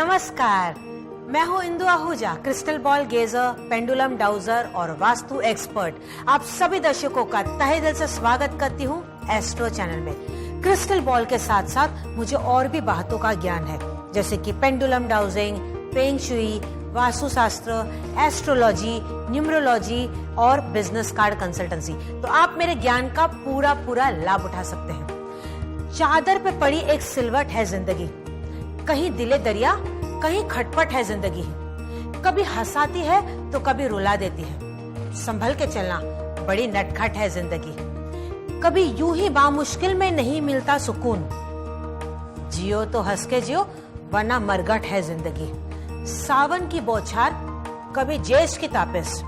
नमस्कार, मैं हूँ Indu Ahuja, crystal ball gazer, pendulum dowser और वास्तु एक्सपर्ट। आप सभी दर्शकों का तहे दिल से स्वागत करती हूँ एस्ट्रो चैनल में। क्रिस्टल बॉल के साथ साथ मुझे और भी बातों का ज्ञान है, जैसे कि pendulum dowsing, feng shui, vastu शास्त्र, एस्ट्रोलॉजी, न्यूमरोलॉजी और बिजनेस कार्ड कंसल्टेंसी। तो आप मेरे ज्ञान का पूरा लाभ उठा सकते हैं। चादर पे पड़ी एक सिलवट है जिंदगी, कहीं दिले दरिया, कहीं खटपट है जिंदगी। कभी हंसाती है तो कभी रुला देती है। संभल के चलना बड़ी नटखट है जिंदगी। कभी यूं ही बामुश्किल में नहीं मिलता सुकून। जियो तो हंस के जियो, वरना मरगट है जिंदगी। सावन की बौछार, कभी जेठ की तापिश।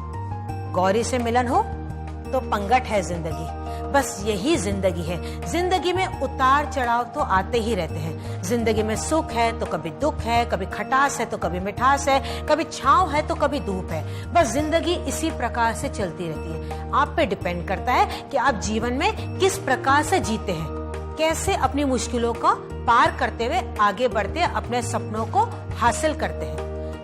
गौरी से मिलन हो तो पंगट है जिंदगी। बस यही जिंदगी है। जिंदगी में उतार चढ़ाव तो आते ही रहते हैं। जिंदगी में सुख है तो कभी दुख है, कभी खटास है तो कभी मिठास है, कभी छांव है तो कभी धूप है। बस जिंदगी इसी प्रकार से चलती रहती है। आप पे डिपेंड करता है कि आप जीवन में किस प्रकार से जीते हैं, कैसे अपनी मुश्किलों को पार करते हुए आगे बढ़ते अपने सपनों को हासिल करते हैं।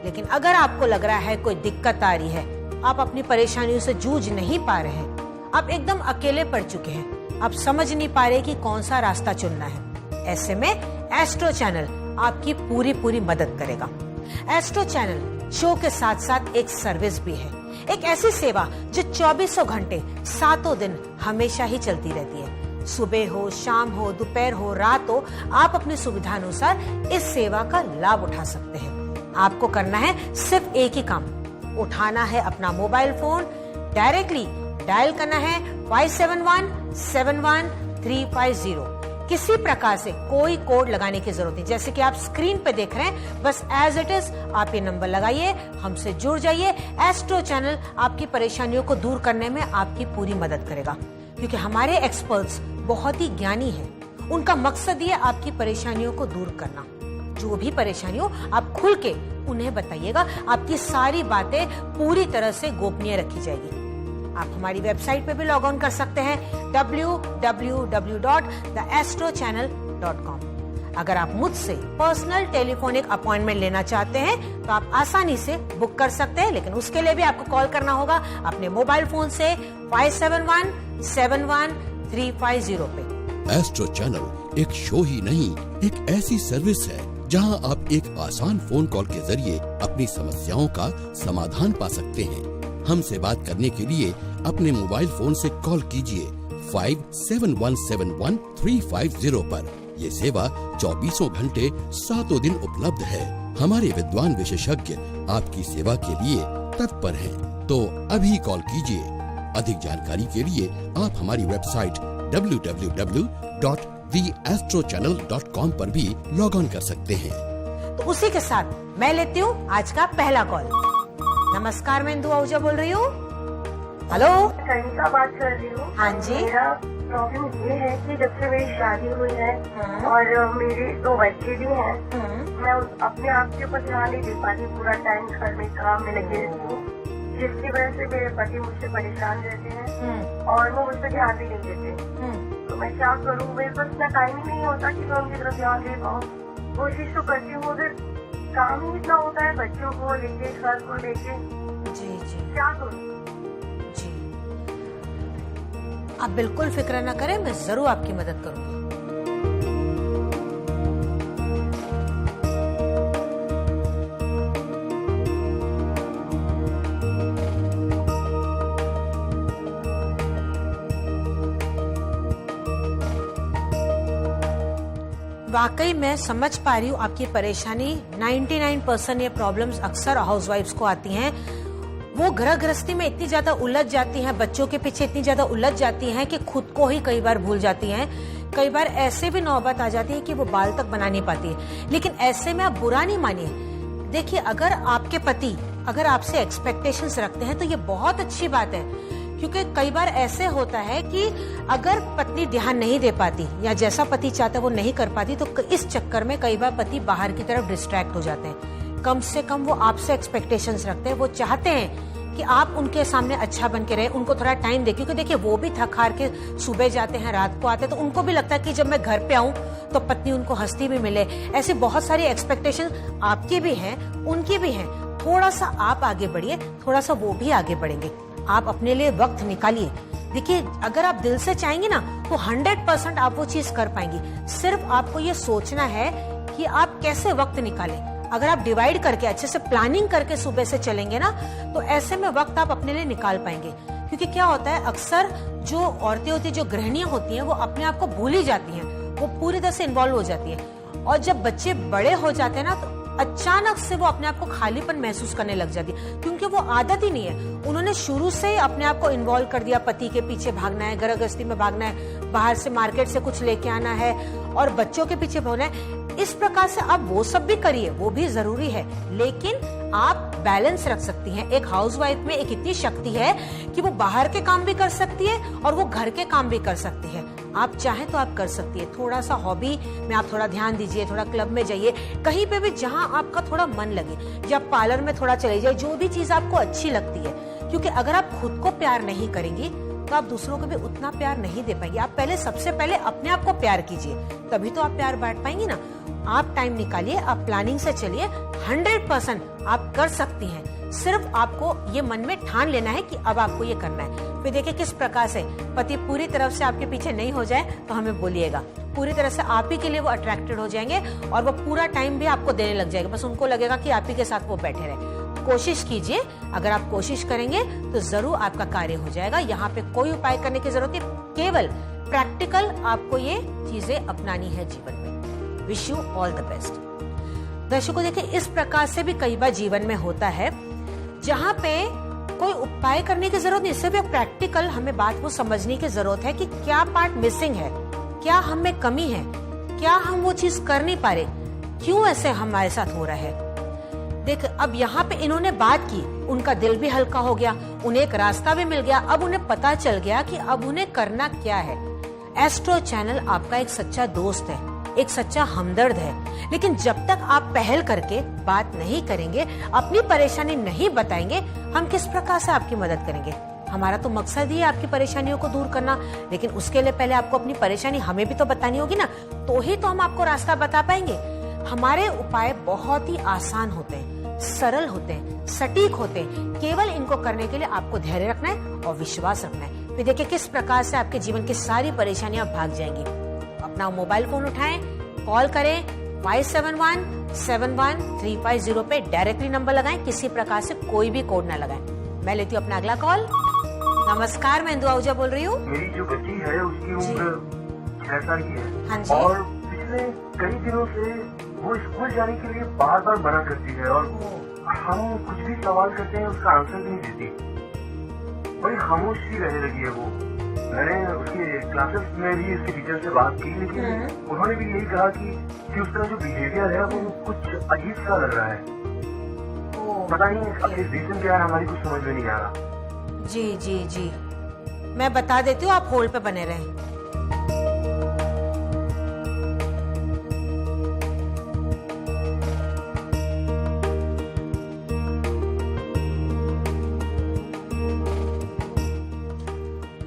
लेकिन अगर आपको लग रहा है कोई दिक्कत आ रही है, आप अपनी परेशानियों से जूझ नहीं पा रहे हैं, आप एकदम अकेले पड़ चुके हैं, आप समझ नहीं पा रहे कि कौन सा रास्ता चुनना है, ऐसे में एस्ट्रो चैनल आपकी पूरी मदद करेगा। एस्ट्रो चैनल शो के साथ साथ एक सर्विस भी है, एक ऐसी सेवा जो 24 घंटे 7 दिन हमेशा ही चलती रहती है। सुबह हो, शाम हो, दोपहर हो, रात हो, आप अपनी सुविधा अनुसार इस सेवा का लाभ उठा सकते हैं। आपको करना है सिर्फ एक ही काम, उठाना है अपना मोबाइल फोन, डायरेक्टली डायल करना है 57171350। किसी प्रकार से कोई कोड लगाने की जरूरत नहीं, जैसे कि आप स्क्रीन पे देख रहे हैं। बस एज इट इज आप ये नंबर लगाइए, हमसे जुड़ जाइए। एस्ट्रो चैनल आपकी परेशानियों को दूर करने में आपकी पूरी मदद करेगा, क्योंकि हमारे एक्सपर्ट्स बहुत ही ज्ञानी हैं। उनका मकसद ये आपकी परेशानियों को दूर करना। जो भी परेशानी हो आप खुल के उन्हें बताइएगा, आपकी सारी बातें पूरी तरह से गोपनीय रखी जाएगी। आप हमारी वेबसाइट पे भी लॉग ऑन कर सकते हैं www.theastrochannel.com। अगर आप मुझसे पर्सनल टेलीफोनिक अपॉइंटमेंट लेना चाहते हैं तो आप आसानी से बुक कर सकते हैं, लेकिन उसके लिए भी आपको कॉल करना होगा अपने मोबाइल फोन से 57171350 पे। एस्ट्रो चैनल एक शो ही नहीं, एक ऐसी सर्विस है जहां आप एक आसान फोन कॉल के जरिए अपनी समस्याओं का समाधान पा सकते हैं। हमसे बात करने के लिए अपने मोबाइल फोन से कॉल कीजिए 57171350 पर। ये सेवा 24 घंटे 7 दिन उपलब्ध है। हमारे विद्वान विशेषज्ञ आपकी सेवा के लिए तत्पर हैं। तो अभी कॉल कीजिए। अधिक जानकारी के लिए आप हमारी वेबसाइट www.theastrochannel.com पर भी लॉग ऑन कर सकते हैं। तो उसी के साथ मैं लेती हूँ आज का पहला कॉल। नमस्कार, मैं इंदु आहूजा बोल रही हूँ। हेलो, कनिका बात कर रही हूँ। हाँ जी। मेरा प्रॉब्लम ये है कि जब से मेरी शादी हुई है और मेरे 2 बच्चे भी हैं, मैं अपने आप के ऊपर ध्यान नहीं दे पाती। पूरा टाइम घर में काम में लगे रहती हूँ, जिसकी वजह से मेरे पति मुझसे परेशान रहते हैं और वो मुझ पर ध्यान भी नहीं देते। तो मैं क्या करूँ? मेरे पास इतना टाइम ही नहीं होता कि मैं उनकी तरफ ध्यान दे पाऊँ। कोशिश तो करती हूँ, मगर काम ही इतना होता है, बच्चों को लेके, घर को लेके। जी, क्या करूँ? जी, आप बिल्कुल फिक्र न करें, मैं जरूर आपकी मदद करूंगी। वाकई मैं समझ पा रही हूँ आपकी परेशानी। 99% ये प्रॉब्लम्स अक्सर हाउसवाइफ्स को आती हैं। वो घर गृहस्थी में इतनी ज्यादा उलझ जाती हैं, बच्चों के पीछे इतनी ज्यादा उलझ जाती हैं कि खुद को ही कई बार भूल जाती हैं। कई बार ऐसे भी नौबत आ जाती है कि वो बाल तक बना नहीं पाती है। लेकिन ऐसे में आप बुरा नहीं मानिए। देखिए, अगर आपके पति अगर आपसे एक्सपेक्टेशंस रखते हैं तो ये बहुत अच्छी बात है, क्योंकि कई बार ऐसे होता है कि अगर पत्नी ध्यान नहीं दे पाती या जैसा पति चाहता है वो नहीं कर पाती, तो इस चक्कर में कई बार पति बाहर की तरफ डिस्ट्रैक्ट हो जाते हैं। कम से कम वो आपसे एक्सपेक्टेशंस रखते हैं। वो चाहते हैं कि आप उनके सामने अच्छा बन के रहे, उनको थोड़ा टाइम दे, क्योंकि देखिए वो भी थक हार के सुबह जाते हैं, रात को आते हैं, तो उनको भी लगता है कि जब मैं घर पे आऊं तो पत्नी उनको हंसती भी मिले। ऐसी बहुत सारी एक्सपेक्टेशन आपकी भी हैं, उनकी भी हैं। थोड़ा सा आप आगे बढ़िए, थोड़ा सा वो भी आगे बढ़ेंगे। आप अपने लिए वक्त निकालिए। देखिए अगर आप दिल से चाहेंगे ना तो 100% आप वो चीज कर पाएंगी। सिर्फ आपको ये सोचना है कि आप कैसे वक्त निकालें। अगर आप डिवाइड करके अच्छे से प्लानिंग करके सुबह से चलेंगे ना, तो ऐसे में वक्त आप अपने लिए निकाल पाएंगे। क्योंकि क्या होता है, अक्सर जो औरतें होती है, जो गृहिणियां होती हैं, वो अपने आप को भूल ही जाती हैं, वो पूरी तरह से इन्वॉल्व हो जाती हैं। और जब बच्चे बड़े हो जाते हैं ना, तो अचानक से वो अपने आप को खालीपन महसूस करने लग जाती है, क्योंकि वो आदत ही नहीं है। उन्होंने शुरू से ही अपने आप को इन्वॉल्व कर दिया, पति के पीछे भागना है, घर गृहस्थी में भागना है, बाहर से मार्केट से कुछ लेके आना है और बच्चों के पीछे भागना है। इस प्रकार से आप वो सब भी करिए, वो भी जरूरी है, लेकिन आप बैलेंस रख सकती हैं। एक हाउसवाइफ में एक इतनी शक्ति है कि वो बाहर के काम भी कर सकती है और वो घर के काम भी कर सकती है। आप चाहें तो आप कर सकती है। थोड़ा सा हॉबी में आप थोड़ा ध्यान दीजिए, थोड़ा क्लब में जाइए, कहीं पे भी जहां आपका थोड़ा मन लगे, या पार्लर में थोड़ा चले जाइए, जो भी चीज आपको अच्छी लगती है। क्योंकि अगर आप खुद को प्यार नहीं करेंगी तो आप दूसरों को भी उतना प्यार नहीं दे पाएंगे। आप पहले सबसे पहले अपने आप को प्यार कीजिए, तभी तो आप प्यार बांट पाएंगी ना। आप टाइम निकालिए, आप प्लानिंग से चलिए, 100% आप कर सकती हैं। सिर्फ आपको ये मन में ठान लेना है कि अब आपको ये करना है। फिर देखिए किस प्रकार से पति पूरी तरफ से आपके पीछे नहीं हो जाए तो हमें बोलिएगा। पूरी तरह से आप ही के लिए वो अट्रैक्टेड हो जाएंगे और वो पूरा टाइम भी आपको देने लग जाएगा। बस उनको लगेगा कि आप ही के साथ वो बैठे रहे। कोशिश कीजिए, अगर आप कोशिश करेंगे तो जरूर आपका कार्य हो जाएगा। यहाँ पे कोई उपाय करने की जरूरत नहीं, केवल प्रैक्टिकल आपको ये चीजें अपनानी है जीवन में। Wish you all the best. दर्शकों देखिए, इस प्रकार से भी कई बार जीवन में होता है जहाँ पे कोई उपाय करने की जरूरत नहीं, सिर्फ एक प्रैक्टिकल हमें बात को समझने की जरूरत है कि क्या पार्ट मिसिंग है, क्या हम में कमी है, क्या हम वो चीज कर नहीं पा रहे, क्यों ऐसे हमारे साथ हो रहा है। देख, अब यहाँ पे इन्होंने बात की, उनका दिल भी हल्का हो गया, उन्हें एक रास्ता भी मिल गया। अब उन्हें पता चल गया कि अब उन्हें करना क्या है। एस्ट्रो चैनल आपका एक सच्चा दोस्त है, एक सच्चा हमदर्द है। लेकिन जब तक आप पहल करके बात नहीं करेंगे, अपनी परेशानी नहीं बताएंगे, हम किस प्रकार से आपकी मदद करेंगे। हमारा तो मकसद ही है आपकी परेशानियों को दूर करना, लेकिन उसके लिए पहले आपको अपनी परेशानी हमें भी तो बतानी होगी ना, तो ही तो हम आपको रास्ता बता पाएंगे। हमारे उपाय बहुत ही आसान होते हैं, सरल होते हैं, सटीक होते हैं। केवल इनको करने के लिए आपको धैर्य रखना है और विश्वास रखना है। फिर देखिए किस प्रकार से आपके जीवन की सारी परेशानियां भाग जाएंगी। अपना मोबाइल फोन उठाएं, कॉल करें 57171350 पे, डायरेक्टली नंबर लगाएं, किसी प्रकार से कोई भी कोड ना लगाएं। मैं लेती हूँ अपना अगला कॉल। नमस्कार, मैं इंदु आहूजा बोल रही हूँ। मेरी जो बच्ची है उसकी उम्र 6 साल की है। हाँ जी। और पिछले कई दिनों से वो स्कूल जाने के लिए बार बार मना करती है और हम कुछ भी सवाल करते हैं उसका आंसर नहीं देती, बड़ी खामोश सी रहने लगी है वो। मैंने उसके क्लासेस में भी इसके टीचर से बात की, लेकिन उन्होंने भी यही कहा कि उसका जो बिहेवियर है वो कुछ अजीब सा लग रहा है। पता नहीं इसका रीजन क्या है, हमारी कुछ समझ में नहीं आ रहा। जी जी जी, मैं बता देती हूँ, आप होल्ड पे बने रहें।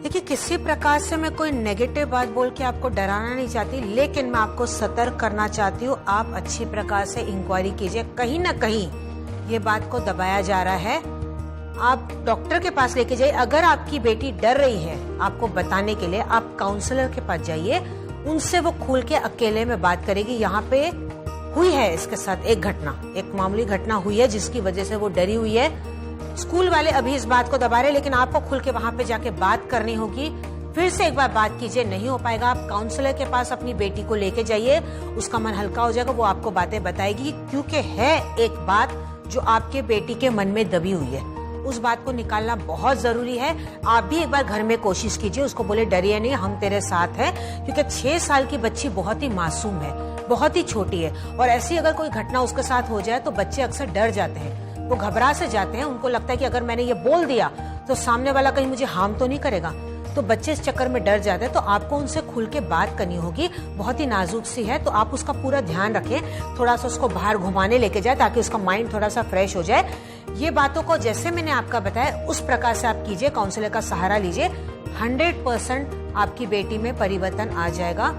देखिए, किसी प्रकार से मैं कोई नेगेटिव बात बोल के आपको डराना नहीं चाहती, लेकिन मैं आपको सतर्क करना चाहती हूँ। आप अच्छी प्रकार से इंक्वायरी कीजिए। कहीं ना कहीं ये बात को दबाया जा रहा है। आप डॉक्टर के पास लेके जाइए। अगर आपकी बेटी डर रही है आपको बताने के लिए, आप काउंसलर के पास जाइए, उनसे वो खुल के अकेले में बात करेगी। यहाँ पे हुई है इसके साथ एक घटना, एक मामूली घटना हुई है जिसकी वजह से वो डरी हुई है। स्कूल वाले अभी इस बात को दबा रहे, लेकिन आपको खुल के वहाँ पे जाके बात करनी होगी। फिर से एक बार बात कीजिए, नहीं हो पाएगा, आप काउंसलर के पास अपनी बेटी को लेके जाइए, उसका मन हल्का हो जाएगा, वो आपको बातें बताएगी। क्योंकि है एक बात जो आपके बेटी के मन में दबी हुई है, उस बात को निकालना बहुत जरूरी है। आप भी एक बार घर में कोशिश कीजिए, उसको बोले डरिए नहीं, हम तेरे साथ हैं। क्योंकि 6 साल की बच्ची बहुत ही मासूम है, बहुत ही छोटी है, और ऐसी अगर कोई घटना उसके साथ हो जाए तो बच्चे अक्सर डर जाते हैं, वो घबरा से जाते हैं। उनको लगता है कि अगर मैंने ये बोल दिया तो सामने वाला कहीं मुझे हार्म तो नहीं करेगा, तो बच्चे इस चक्कर में डर जाते हैं। तो आपको उनसे खुल के बात करनी होगी। बहुत ही नाजुक सी है, तो आप उसका पूरा ध्यान रखें। थोड़ा सा उसको बाहर घुमाने लेके जाए ताकि उसका माइंड थोड़ा सा फ्रेश हो जाए। ये बातों को जैसे मैंने आपका बताया उस प्रकार से आप कीजिए, काउंसलर का सहारा लीजिए, 100% आपकी बेटी में परिवर्तन आ जाएगा।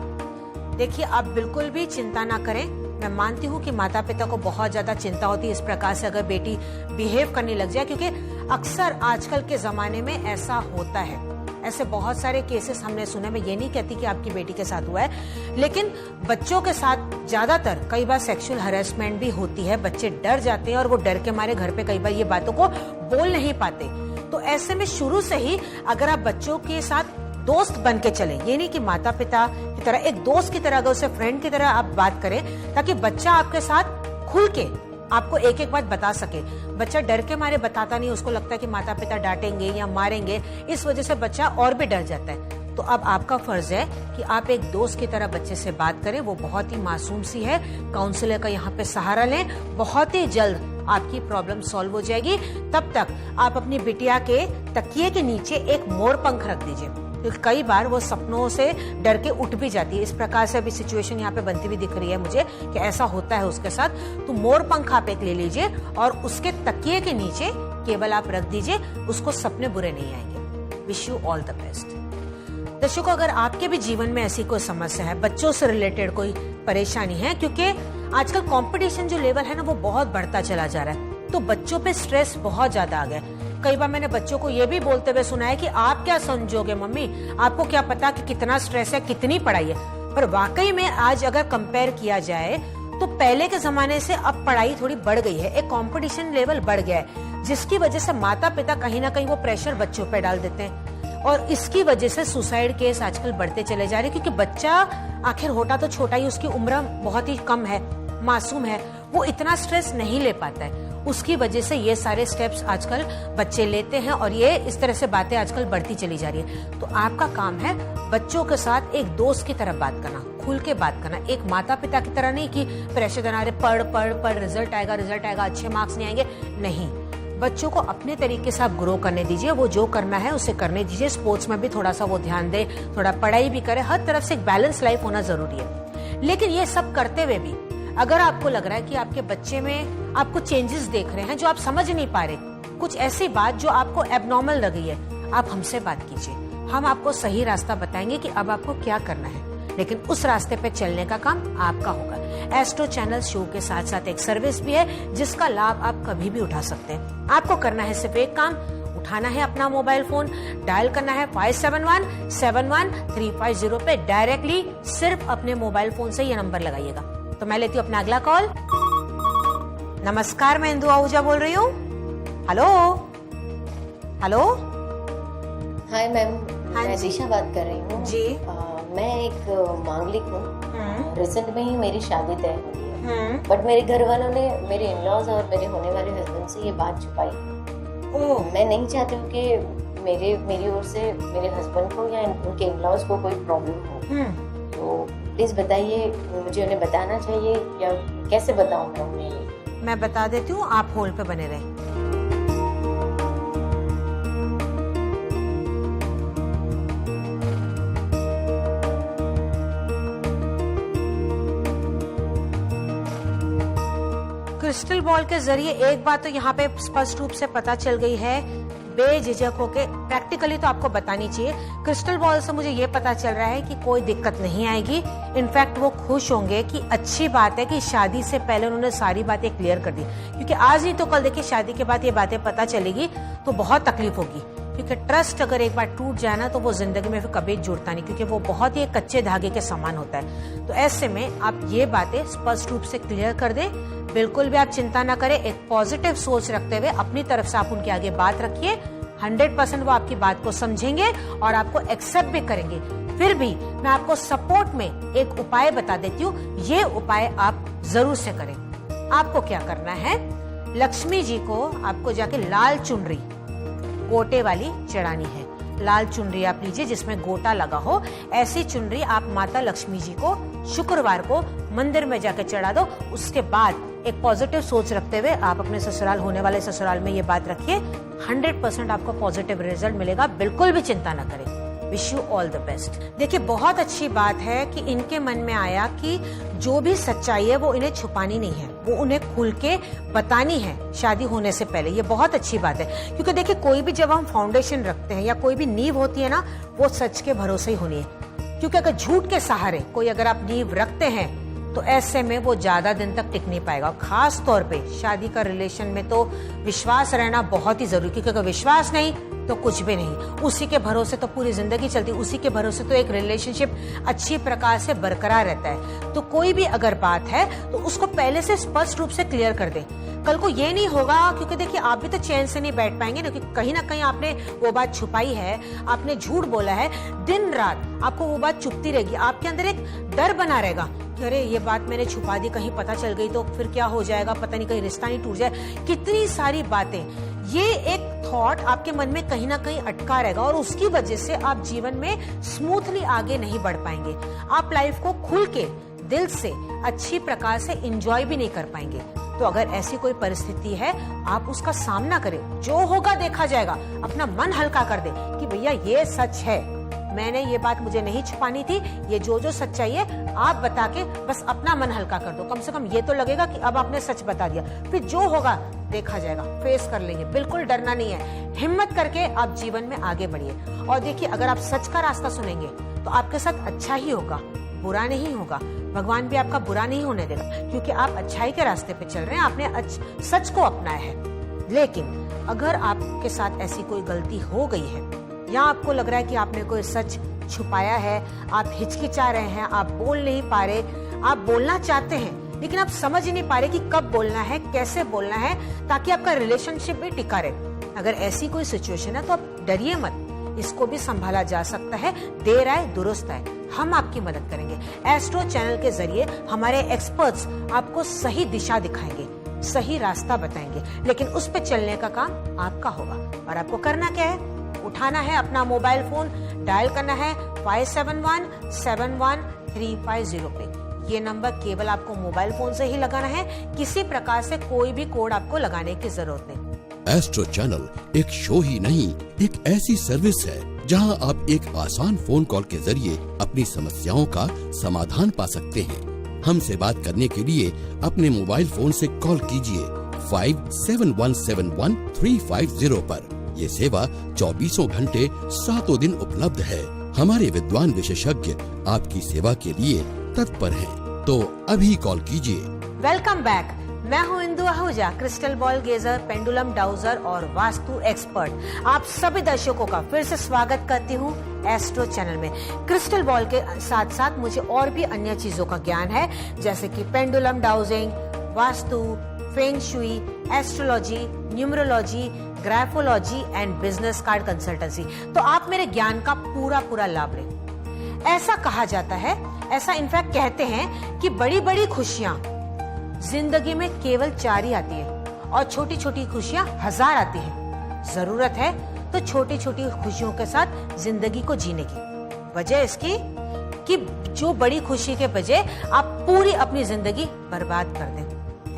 देखिए, आप बिल्कुल भी चिंता ना करें। मैं मानती हूँ कि माता पिता को बहुत ज्यादा चिंता होती है इस प्रकार से अगर बेटी बिहेव करने लग जाए, क्योंकि अक्सर आजकल के जमाने में ऐसा होता है। ऐसे बहुत सारे केसेस हमने सुने। मैं ये नहीं कहती कि आपकी बेटी के साथ हुआ है, लेकिन बच्चों के साथ ज्यादातर कई बार सेक्सुअल हरेसमेंट भी होती है। बच्चे डर जाते हैं और वो डर के मारे घर पे कई बार ये बातों को बोल नहीं पाते। तो ऐसे में शुरू से ही अगर आप बच्चों के साथ दोस्त बन के चले, ये नहीं कि माता पिता की तरह, एक दोस्त की तरह, अगर उसे फ्रेंड की तरह आप बात करें, ताकि बच्चा आपके साथ खुल के आपको एक एक बात बता सके। बच्चा डर के मारे बताता नहीं, उसको लगता है कि माता पिता डांटेंगे या मारेंगे, इस वजह से बच्चा और भी डर जाता है। तो अब आपका फर्ज है कि आप एक दोस्त की तरह बच्चे से बात करें। वो बहुत ही मासूम सी है, काउंसलर का यहाँ पे सहारा लें, बहुत ही जल्द आपकी प्रॉब्लम सॉल्व हो जाएगी। तब तक आप अपनी बिटिया के तकिए के नीचे एक मोर पंख रख दीजिए, क्योंकि कई बार वो सपनों से डर के उठ भी जाती है। इस प्रकार से अभी सिचुएशन यहाँ पे बनती हुई दिख रही है मुझे कि ऐसा होता है उसके साथ। तो मोर पंख आप एक ले लीजिए और उसके तकिए के नीचे केवल आप रख दीजिए, उसको सपने बुरे नहीं आएंगे। Wish you all the best. दर्शकों, अगर आपके भी जीवन में ऐसी कोई समस्या है, बच्चों से रिलेटेड कोई परेशानी है, क्योंकि आजकल कंपटीशन जो लेवल है ना वो बहुत बढ़ता चला जा रहा है, तो बच्चों पे स्ट्रेस बहुत ज्यादा आ गया। कई बार मैंने बच्चों को ये भी बोलते हुए सुना है कि आप क्या समझोगे मम्मी, आपको क्या पता कि कितना स्ट्रेस है, कितनी पढ़ाई है। पर वाकई में आज अगर कंपेयर किया जाए तो पहले के जमाने से अब पढ़ाई थोड़ी बढ़ गई है, एक कंपटीशन लेवल बढ़ गया है, जिसकी वजह से माता पिता कहीं ना कहीं वो प्रेशर बच्चों पे डाल देते हैं। और इसकी वजह से सुसाइड केस आजकल बढ़ते चले जा रहे हैं, क्योंकि बच्चा आखिर होता तो छोटा ही, उसकी उम्र बहुत ही कम है, मासूम है, वो इतना स्ट्रेस नहीं ले पाता है। उसकी वजह से ये सारे स्टेप्स आजकल बच्चे लेते हैं और ये इस तरह से बातें आजकल बढ़ती चली जा रही है। तो आपका काम है बच्चों के साथ एक दोस्त की तरह बात करना, खुल के बात करना, एक माता पिता की तरह नहीं कि प्रेशर देना, रहे पढ़ पढ़ पढ़, रिजल्ट आएगा, अच्छे मार्क्स नहीं आएंगे। नहीं, बच्चों को अपने तरीके से आप ग्रो करने दीजिए, वो जो करना है उसे करने दीजिए। स्पोर्ट्स में भी थोड़ा सा वो ध्यान दे, थोड़ा पढ़ाई भी करे, हर तरफ से एक बैलेंस लाइफ होना जरूरी है। लेकिन ये सब करते हुए भी अगर आपको लग रहा है कि आपके बच्चे में आप कुछ चेंजेस देख रहे हैं जो आप समझ नहीं पा रहे, कुछ ऐसी बात जो आपको एबनॉर्मल लगी है, आप हमसे बात कीजिए। हम आपको सही रास्ता बताएंगे कि अब आपको क्या करना है, लेकिन उस रास्ते पे चलने का काम आपका होगा। एस्ट्रो चैनल शो के साथ साथ एक सर्विस भी है जिसका लाभ आप कभी भी उठा सकते हैं। आपको करना है सिर्फ एक काम, उठाना है अपना मोबाइल फोन, डायल करना है 57171350 पे डायरेक्टली, सिर्फ अपने मोबाइल फोन से ये नंबर लगाइएगा। तो मैं लेती हूँ अपना अगला कॉल। नमस्कार, मैं इंदु आहूजा बोल रही हूँ। Hello hello. हाय मैम, मैं दिशा बात कर रही हूँ जी। मैं एक मांगलिक हूँ। रिसेंट में ही मेरी शादी तय हुई है, बट मेरे घर वालों ने मेरे इन-लॉज और मेरे होने वाले हस्बैंड से ये बात छुपाई। मैं नहीं चाहती हूँ कि मेरी ओर से मेरे हस्बैंड को या उनके इन-लॉज को कोई प्रॉब्लम हो। तो प्लीज बताइए, मुझे उन्हें बताना चाहिए या कैसे बताऊँ मैं उन्हें? मैं बता देती हूँ, आप होल्ड पे बने रहें। क्रिस्टल बॉल के जरिए एक बात तो यहाँ पे स्पष्ट रूप से पता चल गई है, बेझिझक होके प्रैक्टिकली तो आपको बतानी चाहिए। क्रिस्टल बॉल से मुझे ये पता चल रहा है कि कोई दिक्कत नहीं आएगी। इनफैक्ट वो खुश होंगे कि अच्छी बात है कि शादी से पहले उन्होंने सारी बातें क्लियर कर दी, क्योंकि आज नहीं तो कल देखिए शादी के बाद ये बातें पता चलेगी तो बहुत तकलीफ होगी, क्योंकि ट्रस्ट अगर एक बार टूट जाए ना तो वो जिंदगी में फिर कभी जुड़ता नहीं, क्योंकि वो बहुत ही एक कच्चे धागे के समान होता है। तो ऐसे में आप ये बातें स्पष्ट रूप से क्लियर कर दें। बिल्कुल भी आप चिंता ना करें, एक पॉजिटिव सोच रखते हुए अपनी तरफ से आप उनके आगे बात रखिए। 100% वो आपकी बात को समझेंगे और आपको एक्सेप्ट भी करेंगे। फिर भी मैं आपको सपोर्ट में एक उपाय बता देती हूँ, ये उपाय आप जरूर से करें। आपको क्या करना है, लक्ष्मी जी को आपको जाके लाल चुनरी गोटे वाली चढ़ानी है। लाल चुनरी आप लीजिए जिसमें गोटा लगा हो, ऐसी चुनरी आप माता लक्ष्मी जी को शुक्रवार को मंदिर में जाकर चढ़ा दो। उसके बाद एक पॉजिटिव सोच रखते हुए आप अपने ससुराल, होने वाले ससुराल में ये बात रखिए। 100% आपको पॉजिटिव रिजल्ट मिलेगा, बिल्कुल भी चिंता न करें। Wish you all the best. देखिए, बहुत अच्छी बात है कि इनके मन में आया कि जो भी सच्चाई है वो इन्हें छुपानी नहीं है, वो उन्हें खुल के बतानी है शादी होने से पहले। ये बहुत अच्छी बात है, क्योंकि देखिए कोई भी जब हम फाउंडेशन रखते हैं या कोई भी नींव होती है ना, वो सच के भरोसे ही होनी है। क्योंकि अगर झूठ के सहारे कोई अगर आप नींव रखते हैं तो ऐसे में वो ज्यादा दिन तक टिक नहीं पाएगा। खास तौर पे शादी का रिलेशन में तो विश्वास रहना बहुत ही जरूरी, क्योंकि अगर विश्वास नहीं तो कुछ भी नहीं। उसी के भरोसे तो पूरी जिंदगी चलती, उसी के भरोसे तो एक रिलेशनशिप अच्छी प्रकार से बरकरार रहता है। तो कोई भी अगर बात है तो उसको पहले से स्पष्ट रूप से क्लियर कर दे। कल को ये नहीं होगा, क्योंकि देखिए आप भी तो चैन से नहीं बैठ पाएंगे ना, क्योंकि कहीं ना कहीं आपने वो बात छुपाई है, आपने झूठ बोला है, दिन रात आपको वो बात चुभती रहेगी। आपके अंदर एक डर बना रहेगा कि अरे ये बात मैंने छुपा दी, कहीं पता चल गई तो फिर क्या हो जाएगा, पता नहीं कहीं रिश्ता नहीं टूट जाए। कितनी सारी बातें, ये एक थॉट आपके मन में कहीं ना कहीं अटका रहेगा और उसकी वजह से आप जीवन में स्मूथली आगे नहीं बढ़ पाएंगे। आप लाइफ को खुल के दिल से अच्छी प्रकार से एंजॉय भी नहीं कर पाएंगे। तो अगर ऐसी कोई परिस्थिति है, आप उसका सामना करें, जो होगा देखा जाएगा। अपना मन हल्का कर दे कि भैया ये सच है, मैंने ये बात मुझे नहीं छुपानी थी, ये जो सच्चाई है आप बता के बस अपना मन हल्का कर दो। कम से कम ये तो लगेगा कि अब आपने सच बता दिया। फिर जो होगा देखा जाएगा, फेस कर लेंगे, बिल्कुल डरना नहीं है। हिम्मत करके आप जीवन में आगे बढ़िए। और देखिए, अगर आप सच का रास्ता सुनेंगे तो आपके साथ अच्छा ही होगा, बुरा नहीं होगा। भगवान भी आपका बुरा नहीं होने देगा, क्योंकि आप अच्छाई के रास्ते पे चल रहे हैं, आपने सच को अपनाया है। लेकिन अगर आपके साथ ऐसी कोई गलती हो गई है या आपको लग रहा है कि आपने कोई सच छुपाया है, आप हिचकिचा रहे हैं, आप बोल नहीं पा रहे, आप बोलना चाहते हैं लेकिन आप समझ ही नहीं पा रहे कि कब बोलना है, कैसे बोलना है, ताकि आपका रिलेशनशिप भी टिका रहे। अगर ऐसी कोई सिचुएशन है तो आप डरिए मत, इसको भी संभाला जा सकता है। देर आए दुरुस्त आए, हम आपकी मदद करेंगे। एस्ट्रो चैनल के जरिए हमारे एक्सपर्ट्स आपको सही दिशा दिखाएंगे, सही रास्ता बताएंगे, लेकिन उस पे चलने का काम आपका होगा। और आपको करना क्या है? उठाना है अपना मोबाइल फोन, डायल करना है 571-71-350 पे। ये नंबर केवल आपको मोबाइल फोन से ही लगाना है, किसी प्रकार से कोई भी कोड आपको लगाने की जरूरत नहीं। एस्ट्रो चैनल एक शो ही नहीं, एक ऐसी सर्विस है जहां आप एक आसान फोन कॉल के जरिए अपनी समस्याओं का समाधान पा सकते हैं। हमसे बात करने के लिए अपने मोबाइल फोन से कॉल कीजिए 571-71-350 पर। ये सेवा 24 घंटे 7 दिन उपलब्ध है। हमारे विद्वान विशेषज्ञ आपकी सेवा के लिए तत्पर हैं, तो अभी कॉल कीजिए। Welcome back. मैं हूं Indu Ahuja, crystal ball gazer, pendulum dowser और वास्तु एक्सपर्ट। आप सभी दर्शकों का फिर से स्वागत करती हूं एस्ट्रो चैनल में। क्रिस्टल बॉल के साथ साथ मुझे और भी अन्य चीजों का ज्ञान है, जैसे कि pendulum dowsing, vastu, feng shui, astrology, numerology, graphology and business card consultancy. तो आप मेरे ज्ञान का पूरा लाभ लें। ऐसा कहा जाता है, ऐसा इनफैक्ट कहते हैं कि बड़ी बड़ी खुशियां जिंदगी में केवल 4 ही आती है और छोटी छोटी खुशियां 1000 आती हैं। जरूरत है तो छोटी छोटी खुशियों के साथ जिंदगी को जीने की। वजह इसकी कि जो बड़ी खुशी के बजाय आप पूरी अपनी जिंदगी बर्बाद कर दें।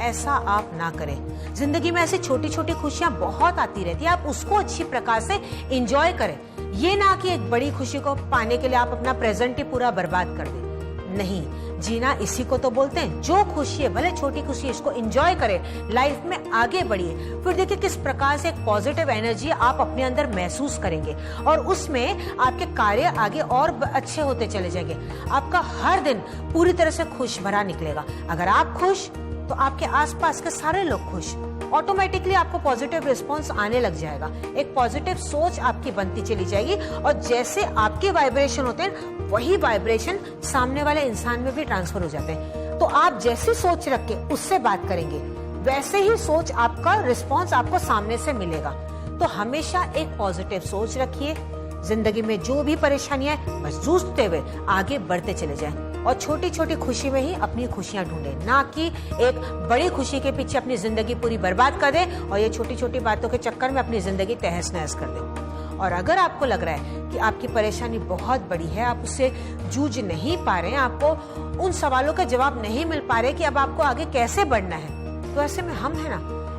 ऐसा आप ना करें। जिंदगी में ऐसी छोटी छोटी खुशियां बहुत आती रहती है, आप उसको अच्छी प्रकार से एंजॉय करें। ये ना कि एक बड़ी खुशी को पाने के लिए आप अपना प्रेजेंट ही पूरा बर्बाद कर दें। नहीं, जीना इसी को तो बोलते हैं। जो खुशी है, भले छोटी खुशी, इसको एंजॉय करें, लाइफ में आगे बढ़िए। फिर देखिए किस प्रकार से एक पॉजिटिव एनर्जी आप अपने अंदर महसूस करेंगे और उसमें आपके कार्य आगे और अच्छे होते चले जाएंगे। आपका हर दिन पूरी तरह से खुश भरा निकलेगा। अगर आप खुश तो आपके आसपास के सारे लोग खुश, ऑटोमेटिकली आपको पॉजिटिव रिस्पॉन्स आने लग जाएगा। एक पॉजिटिव सोच आपकी बनती चली जाएगी और जैसे आपके वाइब्रेशन होते हैं वही वाइब्रेशन सामने वाले इंसान में भी ट्रांसफर हो जाते हैं। तो आप जैसी सोच रख के उससे बात करेंगे, वैसे ही सोच आपका रिस्पॉन्स आपको सामने से मिलेगा। तो हमेशा एक पॉजिटिव सोच रखिए। जिंदगी में जो भी परेशानियां है बस जूझते हुए आगे बढ़ते चले जाएं और छोटी छोटी खुशी में ही अपनी खुशियां ढूंढें, ना कि एक बड़ी खुशी के पीछे अपनी जिंदगी पूरी बर्बाद कर दें और ये छोटी छोटी बातों के चक्कर में अपनी जिंदगी तहस नहस कर दें। और अगर आपको लग रहा है कि आपकी परेशानी बहुत बड़ी है, आप उससे जूझ नहीं पा रहे हैं, आपको उन सवालों के जवाब नहीं मिल पा रहे कि अब आपको आगे कैसे बढ़ना है, तो ऐसे में हम है ना,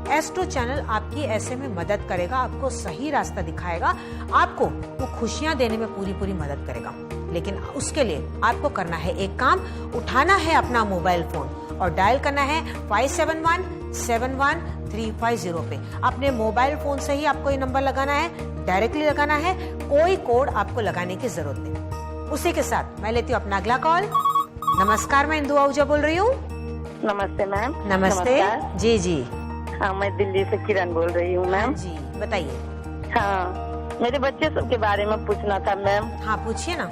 एस्ट्रो चैनल आपकी ऐसे में मदद करेगा, आपको सही रास्ता दिखाएगा, आपको वो खुशियां देने में पूरी मदद करेगा। लेकिन उसके लिए आपको करना है एक काम, उठाना है अपना मोबाइल फोन और डायल करना है 571-71350 पे। अपने मोबाइल फोन से ही आपको ये नंबर लगाना है, डायरेक्टली लगाना है, कोई कोड आपको लगाने की जरूरत नहीं। उसी के साथ मैं लेती हूँ अपना अगला कॉल। नमस्कार, मैं इंदु आहूजा बोल रही हूँ। नमस्ते मैम। नमस्ते। जी जी। हाँ, मैं दिल्ली से किरण बोल रही हूँ मैम। जी बताइए। हाँ, मेरे बच्चे सब के बारे में पूछना था मैम। हाँ पूछिए ना।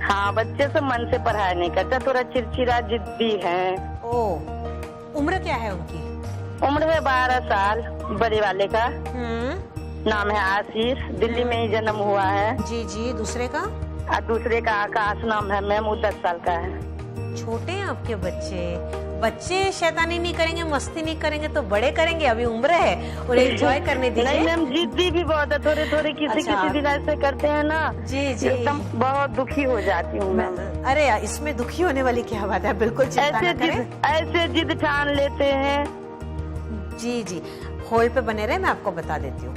हाँ, बच्चे सब मन से पढ़ाई नहीं करता, थोड़ा चिड़चिड़ा जिद्दी है। ओ, उम्र क्या है उनकी? उम्र है 12 साल, बड़े वाले का नाम है आशीष, दिल्ली में ही जन्म हुआ है। जी जी। दूसरे का? और दूसरे का आकाश नाम है मैम, वो 10 साल का है। छोटे हैं आपके बच्चे। बच्चे शैतानी नहीं करेंगे, मस्ती नहीं करेंगे तो बड़े करेंगे, अभी उम्र है और एंजॉय करने दीजिए। नहीं मैम, जिद्दी भी बहुत है, थोड़े किसी दिन ऐसे करते हैं ना। जी जी। एकदम बहुत दुखी हो जाती हूँ मैम। अरे यार, इसमें दुखी होने वाली क्या बात है, बिल्कुल चिंता न करें। ऐसे जिद ठान लेते हैं। जी जी, होल्ड पे बने रहे, मैं आपको बता देती हूँ।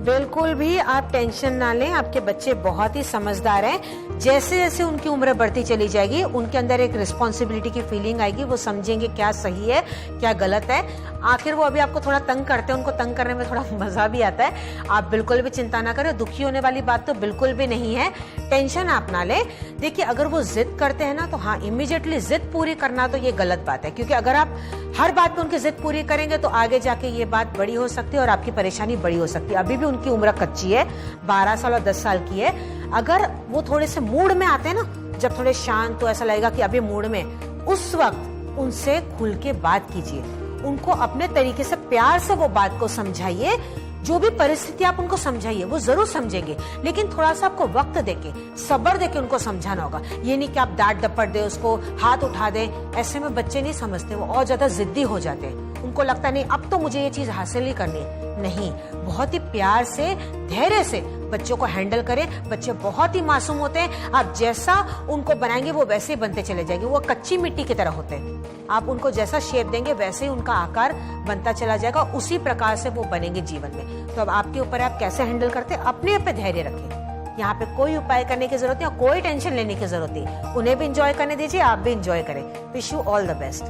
बिल्कुल भी आप टेंशन ना लें, आपके बच्चे बहुत ही समझदार हैं। जैसे जैसे उनकी उम्र बढ़ती चली जाएगी, उनके अंदर एक रिस्पॉन्सिबिलिटी की फीलिंग आएगी, वो समझेंगे क्या सही है क्या गलत है। आखिर वो अभी आपको थोड़ा तंग करते हैं, उनको तंग करने में थोड़ा मजा भी आता है। आप बिल्कुल भी चिंता ना करें, दुखी होने वाली बात तो बिल्कुल भी नहीं है, टेंशन आप ना लें। देखिए, अगर वो जिद करते हैं ना तो हाँ, इमीडिएटली जिद पूरी करना तो ये गलत बात है, क्योंकि अगर आप हर बात पे उनकी जिद पूरी करेंगे तो आगे जाके ये बात बड़ी हो सकती है और आपकी परेशानी बड़ी हो सकती है। अभी भी उनकी उम्र कच्ची है, 12 साल और 10 साल की है। अगर वो थोड़े से मूड में आते हैं ना, जब थोड़े शांत, तो ऐसा लगेगा कि अभी मूड में, उस वक्त उनसे खुल के बात कीजिए, उनको अपने तरीके से प्यार से वो बात को समझाइए। जो भी परिस्थिति आप उनको समझाइए, वो जरूर समझेंगे, लेकिन थोड़ा सा आपको वक्त देके, सब्र देके उनको समझाना होगा। ये नहीं कि आप डांट डपट दे, उसको हाथ उठा दे, ऐसे में बच्चे नहीं समझते, वो और ज्यादा जिद्दी हो जाते हैं। उनको लगता नहीं अब तो मुझे ये चीज हासिल ही करनी है। नहीं, बहुत ही प्यार से, धैर्य से बच्चों को हैंडल करें। बच्चे बहुत ही मासूम होते हैं, आप जैसा उनको बनाएंगे वो वैसे ही बनते चले जाएंगे। वो कच्ची मिट्टी की तरह होते हैं, आप उनको जैसा शेप देंगे वैसे ही उनका आकार बनता चला जाएगा, उसी प्रकार से वो बनेंगे जीवन में। तो अब आपके ऊपर आप कैसे हैंडल करते हैं, अपने पे धैर्य रखें। यहाँ पे कोई उपाय करने की जरूरत नहीं, कोई टेंशन लेने की जरूरत नहीं। उन्हें भी इंजॉय करने दीजिए, आप भी इंजॉय करें। Wish you all the best.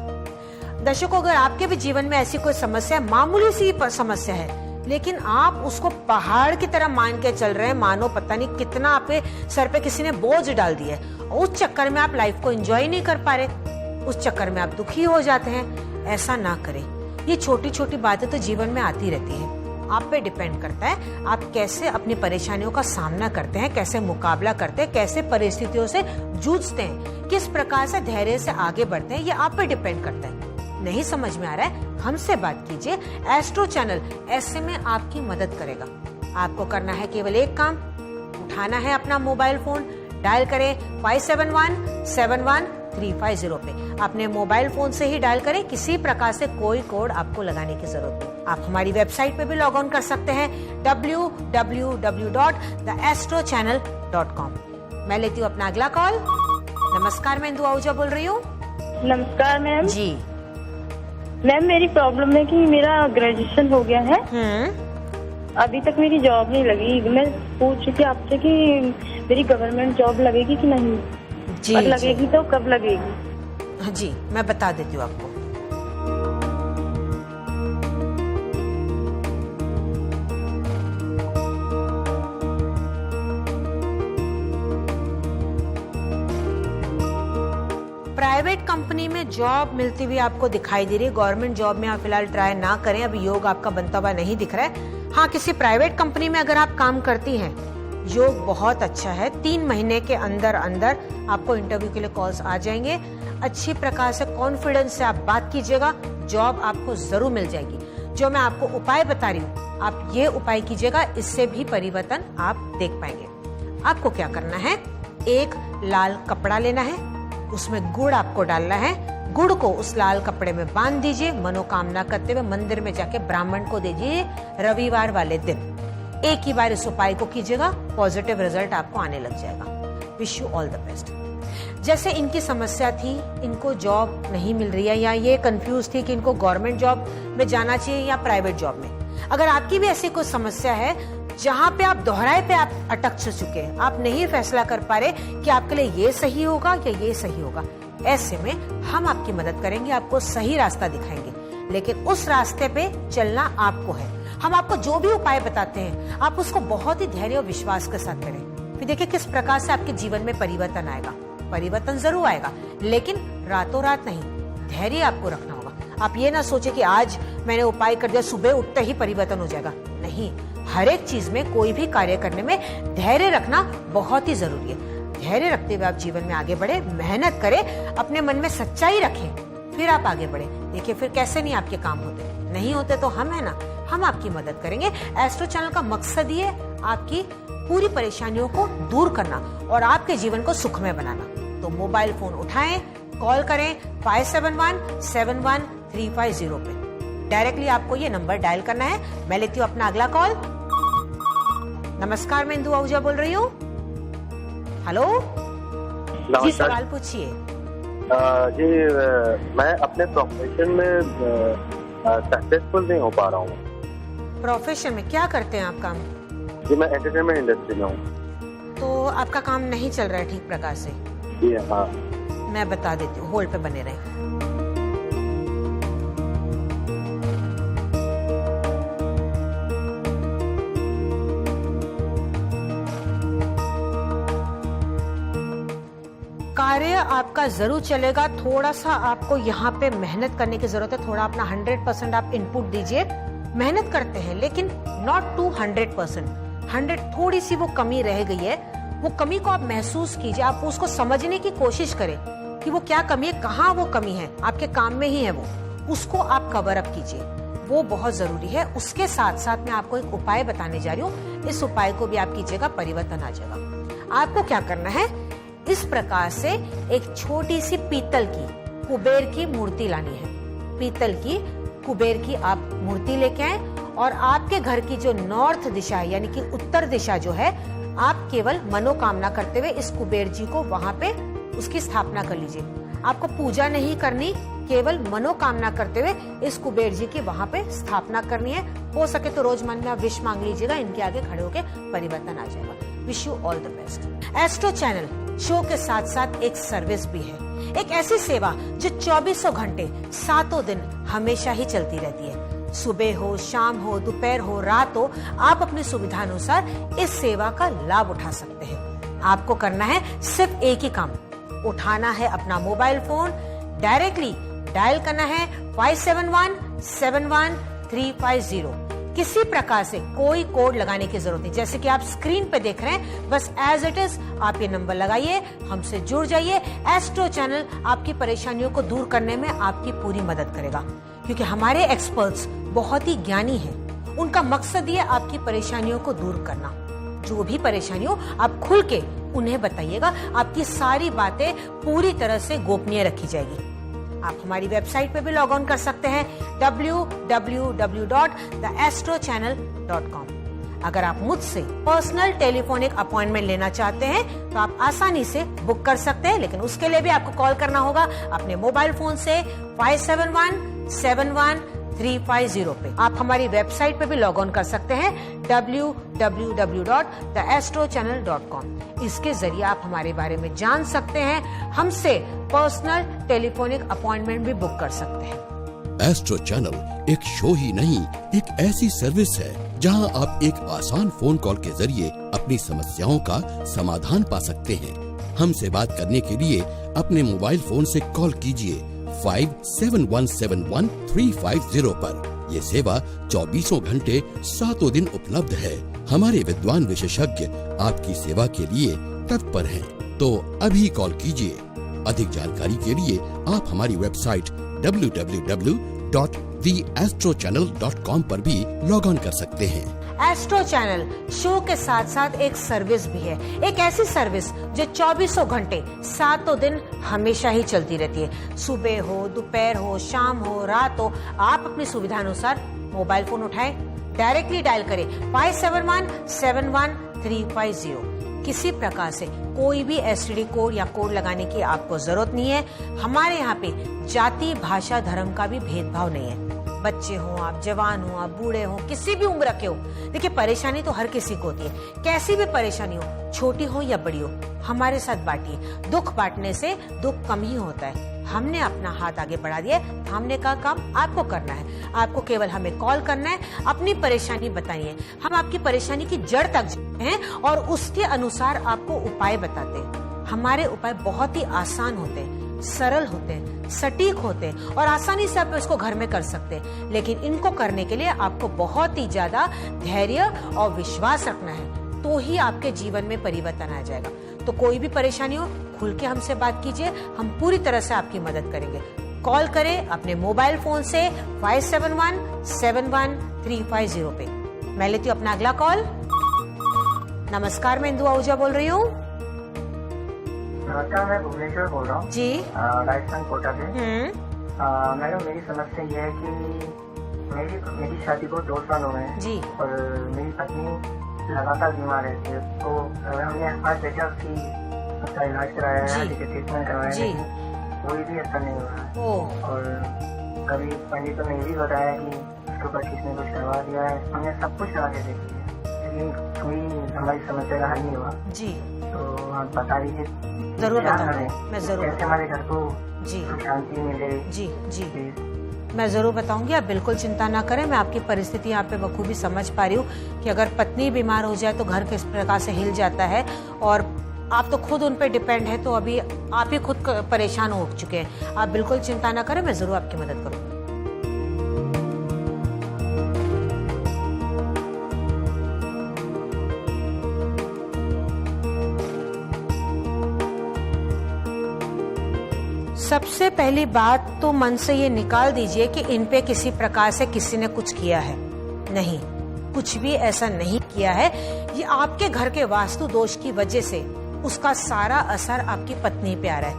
दर्शकों, अगर आपके भी जीवन में ऐसी कोई समस्या है, मामूली सी समस्या है, लेकिन आप उसको पहाड़ की तरह मान के चल रहे हैं, मानो पता नहीं कितना आपके सर पे किसी ने बोझ डाल दिया है, उस चक्कर में आप लाइफ को एंजॉय नहीं कर पा रहे, उस चक्कर में आप दुखी हो जाते हैं। ऐसा ना करें। ये छोटी छोटी बातें तो जीवन में आती रहती हैं, आप पे डिपेंड करता है आप कैसे अपनी परेशानियों का सामना करते हैं, कैसे मुकाबला करते हैं, कैसे परिस्थितियों से जूझते हैं, किस प्रकार से धैर्य से आगे बढ़ते हैं, ये आप पे डिपेंड करता है। नहीं समझ में आ रहा है, हमसे बात कीजिए। एस्ट्रो चैनल ऐसे में आपकी मदद करेगा। आपको करना है केवल एक काम, उठाना है अपना मोबाइल फोन, डायल करें 571-71350 पे। अपने मोबाइल फोन से ही डायल करें, किसी प्रकार से कोई कोड आपको लगाने की जरूरत नहीं। आप हमारी वेबसाइट पे भी लॉग ऑन कर सकते हैं, www.theastrochannel.com। मैं लेती हूँ अपना अगला कॉल। नमस्कार, मैं इंदु आहूजा बोल रही हूँ। नमस्कार मैम। जी मैम, मेरी प्रॉब्लम है कि मेरा ग्रेजुएशन हो गया है, अभी तक मेरी जॉब नहीं लगी। मैं पूछ रही थी आपसे कि मेरी गवर्नमेंट जॉब लगेगी कि नहीं, जी, और लगेगी तो कब लगेगी? हाँ जी, मैं बता देती हूँ आपको। प्राइवेट कंपनी में जॉब मिलती हुई आपको दिखाई दे रही है। गवर्नमेंट जॉब में आप फिलहाल ट्राई ना करें, अभी योग आपका बनता हुआ नहीं दिख रहा है। हाँ, किसी प्राइवेट कंपनी में अगर आप काम करती हैं, योग बहुत अच्छा है। 3 महीने के अंदर अंदर आपको इंटरव्यू के लिए कॉल्स आ जाएंगे। अच्छी प्रकार से कॉन्फिडेंस से आप बात कीजिएगा, जॉब आपको जरूर मिल जाएगी। जो मैं आपको उपाय बता रही हूँ, आप ये उपाय कीजिएगा, इससे भी परिवर्तन आप देख पाएंगे। आपको क्या करना है, एक लाल कपड़ा लेना है, उसमें गुड़ आपको डालना है। गुड़ को उस लाल कपड़े में बांध दीजिए, मनोकामना करते हुए मंदिर में जाके ब्राह्मण को दीजिए रविवार वाले दिन। एक ही बार इस उपाय को कीजिएगा, पॉजिटिव रिजल्ट आपको आने लग जाएगा। Wish you all the best. जैसे इनकी समस्या थी, इनको जॉब नहीं मिल रही है या ये कंफ्यूज थी कि इनको गवर्नमेंट जॉब में जाना चाहिए या प्राइवेट जॉब में। अगर आपकी भी ऐसी कोई समस्या है जहां पे आप दोहराए पे आप अटक चुके हैं, आप नहीं फैसला कर पा रहे कि आपके लिए ये सही होगा या ये सही होगा, ऐसे में हम आपकी मदद करेंगे, आपको सही रास्ता दिखाएंगे। लेकिन उस रास्ते पे चलना आपको है। हम आपको जो भी उपाय बताते हैं आप उसको बहुत ही धैर्य और विश्वास के साथ करें। फिर देखिए किस प्रकार से आपके जीवन में परिवर्तन आएगा। परिवर्तन जरूर आएगा, लेकिन रातों रात नहीं, धैर्य आपको रखना होगा। आप ये ना सोचे कि आज मैंने उपाय कर दिया, सुबह उठते ही परिवर्तन हो जाएगा। नहीं, हर एक चीज में, कोई भी कार्य करने में धैर्य रखना बहुत ही जरूरी है। धैर्य रखते हुए आप जीवन में आगे बढ़े, मेहनत करें, अपने मन में सच्चाई रखें, फिर आप आगे बढ़े। देखिए फिर कैसे नहीं आपके काम होते, नहीं होते तो हम है ना, हम आपकी मदद करेंगे। एस्ट्रो चैनल का मकसद ये आपकी पूरी परेशानियों को दूर करना और आपके जीवन को सुखमय बनाना। तो मोबाइल फोन उठाएं, कॉल करें 57171350 पे। डायरेक्टली आपको ये नंबर डायल करना है। मैं लेती हूँ अपना अगला कॉल। नमस्कार, मैं इंदु आहूजा बोल रही हूँ। हेलो जी, सवाल पूछिए। जी मैं अपने प्रोफेशन में सक्सेसफुल नहीं हो पा रहा हूँ। प्रोफेशन में क्या करते हैं आप काम? जी मैं एंटरटेनमेंट इंडस्ट्री में हूँ। तो आपका काम नहीं चल रहा है ठीक प्रकार से? जी हाँ। मैं बता देती हूँ, होल्ड पे बने रहें। कार्य आपका जरूर चलेगा, थोड़ा सा आपको यहाँ पे मेहनत करने की जरूरत है। थोड़ा अपना 100% आप इनपुट दीजिए। मेहनत करते हैं लेकिन नॉट टू 100%। 100 थोड़ी सी वो कमी रह गई है, वो कमी को आप महसूस कीजिए, आप उसको समझने की कोशिश करें कि वो क्या कमी है, कहाँ वो कमी है, आपके काम में ही है वो, उसको आप कवर अप कीजिए, वो बहुत जरूरी है। उसके साथ साथ मैं आपको एक उपाय बताने जा रही हूँ, इस उपाय को भी आप कीजिएगा, परिवर्तन आ जाएगा। आपको क्या करना है, इस प्रकार से एक छोटी सी पीतल की कुबेर की मूर्ति लानी है। पीतल की कुबेर की आप मूर्ति लेके आए और आपके घर की जो नॉर्थ दिशा है, यानी कि उत्तर दिशा जो है, आप केवल मनोकामना करते हुए इस कुबेर जी को वहां पे उसकी स्थापना कर लीजिए। आपको पूजा नहीं करनी, केवल मनोकामना करते हुए इस कुबेर जी की वहां पे स्थापना करनी है। हो सके तो रोज मन में आप विश मांग लीजिएगा, इनके आगे खड़े होकर परिवर्तन आ जाएगा। Wish you all the best. Astro channel show के साथ साथ एक सर्विस भी है, एक ऐसी सेवा जो 24 घंटे 7 दिन हमेशा ही चलती रहती है। सुबह हो, शाम हो, दोपहर हो, रात हो, आप अपनी सुविधानुसार इस सेवा का लाभ उठा सकते हैं। आपको करना है सिर्फ एक ही काम, उठाना है अपना मोबाइल फोन, डायरेक्टली डायल करना है 57171350। किसी प्रकार से कोई कोड लगाने की जरूरत नहीं, जैसे कि आप स्क्रीन पे देख रहे हैं, बस एज इट इज आप ये नंबर लगाइए, हमसे जुड़ जाइए। एस्ट्रो चैनल आपकी परेशानियों को दूर करने में आपकी पूरी मदद करेगा, क्योंकि हमारे एक्सपर्ट्स बहुत ही ज्ञानी हैं। उनका मकसद ये आपकी परेशानियों को दूर करना। जो भी परेशानी हो आप खुल के उन्हें बताइएगा, आपकी सारी बातें पूरी तरह से गोपनीय रखी जाएगी। आप हमारी वेबसाइट पे भी लॉग ऑन कर सकते हैं www.theastrochannel.com। अगर आप मुझसे पर्सनल टेलीफोनिक अपॉइंटमेंट लेना चाहते हैं तो आप आसानी से बुक कर सकते हैं, लेकिन उसके लिए भी आपको कॉल करना होगा अपने मोबाइल फोन से 57171350 पे। आप हमारी वेबसाइट पे भी लॉग ऑन कर सकते हैं www.theastrochannel.com। इसके जरिए आप हमारे बारे में जान सकते हैं, हमसे पर्सनल टेलीफोनिक अपॉइंटमेंट भी बुक कर सकते हैं। एस्ट्रो चैनल एक शो ही नहीं, एक ऐसी सर्विस है जहां आप एक आसान फोन कॉल के जरिए अपनी समस्याओं का समाधान पा सकते हैं। हमसे बात करने के लिए अपने मोबाइल फोन से कॉल कीजिए 57171350 पर। ये सेवा 24 घंटे 7 दिन उपलब्ध है। हमारे विद्वान विशेषज्ञ आपकी सेवा के लिए तत्पर हैं, तो अभी कॉल कीजिए। अधिक जानकारी के लिए आप हमारी वेबसाइट www.theastrochannel.com पर भी लॉग ऑन कर सकते हैं। एस्ट्रो चैनल शो के साथ साथ एक सर्विस भी है, एक ऐसी सर्विस जो 24 घंटे 7 दिन हमेशा ही चलती रहती है। सुबह हो, दोपहर हो, शाम हो, रात हो, आप अपनी सुविधानुसार मोबाइल फोन उठाएं, डायरेक्टली डायल करें 57171350। किसी प्रकार से कोई भी एसटीडी कोड या कोड लगाने की आपको जरूरत नहीं है। हमारे यहाँ पे जाति, भाषा, धर्म का भी भेदभाव नहीं है। बच्चे हो आप, जवान हो आप, बूढ़े हो, किसी भी उम्र के हो, देखिए परेशानी तो हर किसी को होती है। कैसी भी परेशानी हो, छोटी हो या बड़ी हो, हमारे साथ बांटिए। दुख बांटने से दुख कम ही होता है। हमने अपना हाथ आगे बढ़ा दिया, थामने का काम आपको करना है। आपको केवल हमें कॉल करना है, अपनी परेशानी बताइए। हम आपकी परेशानी की जड़ तक जाते हैं और उसके अनुसार आपको उपाय बताते हैं। हमारे उपाय बहुत ही आसान होते हैं, सरल होते हैं, सटीक होते हैं और आसानी से आप इसको घर में कर सकते हैं। लेकिन इनको करने के लिए आपको बहुत ही ज्यादा धैर्य और विश्वास रखना है, तो ही आपके जीवन में परिवर्तन आ जाएगा। तो कोई भी परेशानी हो, खुल के हमसे बात कीजिए, हम पूरी तरह से आपकी मदद करेंगे। कॉल करें अपने मोबाइल फोन से 57171350 पे। मैं लेती हूँ अपना अगला कॉल। नमस्कार, मैं इंदु आहूजा बोल रही हूँ। नमस्कार, मैं भुवनेश्वर बोल रहा हूँ जी, राजस्थान कोटा से। मैडम, मेरी समस्या ये है कि मेरी शादी को 2 साल हो गए हैं जी। और मेरी पत्नी लगातार बीमार रहती है। तो हमने आज देखा कि उसका इलाज कराया है, ट्रीटमेंट करवाया है, लेकिन कोई भी असर नहीं हो रहा है। और कभी पंडितों ने ये भी बताया कि उसके ऊपर किसने कुछ करवा दिया है। हमने सब कुछ करा के देख लिया, लेकिन कोई हमारी समस्या का हल नहीं हुआ जी। तो आप बता दीजिए। जरूर बताऊंगी, मैं जरूर कैसे हमारे घर को जी शांति मिले। जी जी, मैं जरूर बताऊंगी। आप बिल्कुल चिंता ना करें। मैं आपकी परिस्थिति यहाँ पे बखूबी समझ पा रही हूँ कि अगर पत्नी बीमार हो जाए तो घर किस प्रकार से हिल जाता है, और आप तो खुद उन पे डिपेंड है, तो अभी आप ही खुद परेशान हो चुके हैं। आप बिल्कुल चिंता ना करें, मैं जरूर आपकी मदद करूँगी। सबसे पहली बात तो मन से ये निकाल दीजिए कि इन पे किसी प्रकार से किसी ने कुछ किया है। नहीं, कुछ भी ऐसा नहीं किया है। ये आपके घर के वास्तु दोष की वजह से उसका सारा असर आपकी पत्नी पे आ रहा है।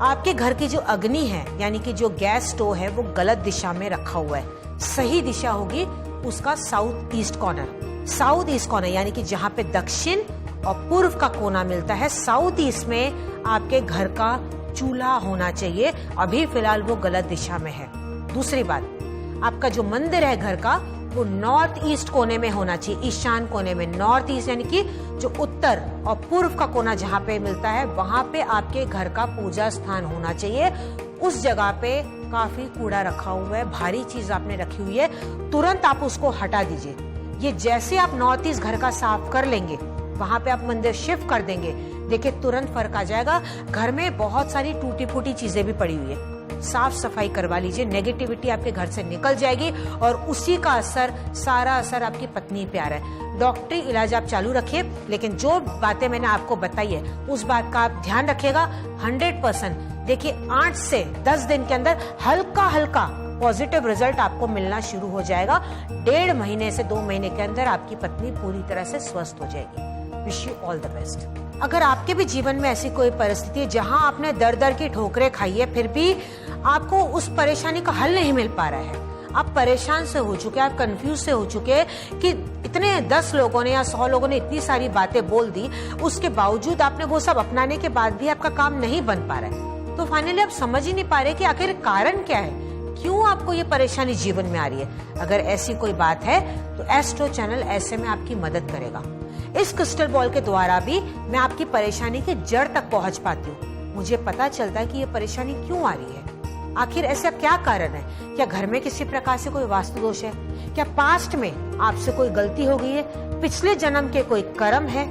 आपके घर की जो अग्नि है, यानी कि जो गैस स्टोव है, वो गलत दिशा में रखा हुआ है। सही दिशा होगी उसका south east corner. South east corner यानी कि जहाँ पे दक्षिण और पूर्व का कोना मिलता है, साउथ ईस्ट में आपके घर का चूल्हा होना चाहिए। अभी फिलहाल वो गलत दिशा में है। दूसरी बात, आपका जो मंदिर है घर का, वो नॉर्थ ईस्ट कोने में होना चाहिए, ईशान कोने में। नॉर्थ ईस्ट यानी कि जो उत्तर और पूर्व का कोना जहाँ पे मिलता है, वहां पे आपके घर का पूजा स्थान होना चाहिए। उस जगह पे काफी कूड़ा रखा हुआ है, भारी चीज आपने रखी हुई है, तुरंत आप उसको हटा दीजिए। ये जैसे आप नॉर्थ ईस्ट घर का साफ कर लेंगे, वहां पे आप मंदिर शिफ्ट कर देंगे, देखिए तुरंत फर्क आ जाएगा। घर में बहुत सारी टूटी फूटी चीजें भी पड़ी हुई है, साफ सफाई करवा लीजिए। नेगेटिविटी आपके घर से निकल जाएगी और उसी का असर, सारा असर आपकी पत्नी पे आ रहा है। डॉक्टरी इलाज आप चालू रखिए, लेकिन जो बातें मैंने आपको बताई है उस बात का आप ध्यान रखिएगा 100%। देखिए 8 से 10 दिन के अंदर हल्का हल्का पॉजिटिव रिजल्ट आपको मिलना शुरू हो जाएगा। 1.5 महीने से 2 महीने के अंदर आपकी पत्नी पूरी तरह से स्वस्थ हो जाएगी। Wish you all the best. अगर आपके भी जीवन में ऐसी कोई परिस्थिति है जहां आपने दर दर की ठोकरें खाई है, फिर भी आपको उस परेशानी का हल नहीं मिल पा रहा है, आप परेशान से हो चुके हैं, आप कंफ्यूज से हो चुके हैं कि इतने 10 लोगों ने या 100 लोगों ने इतनी सारी बातें बोल दी, उसके बावजूद आपने वो सब अपनाने के बाद भी आपका काम नहीं बन पा रहा है। तो फाइनली आप समझ ही नहीं पा रहे कि आखिर कारण क्या है, क्यों आपको ये परेशानी जीवन में आ रही है। अगर ऐसी कोई बात है तो एस्ट्रो चैनल ऐसे में आपकी मदद करेगा। इस क्रिस्टल बॉल के द्वारा भी मैं आपकी परेशानी के जड़ तक पहुंच पाती हूँ। मुझे पता चलता है कि ये परेशानी क्यों आ रही है, आखिर ऐसा क्या कारण है। क्या घर में किसी प्रकार से कोई वास्तु दोष है, क्या पास्ट में आपसे कोई गलती हो गई है, पिछले जन्म के कोई कर्म है,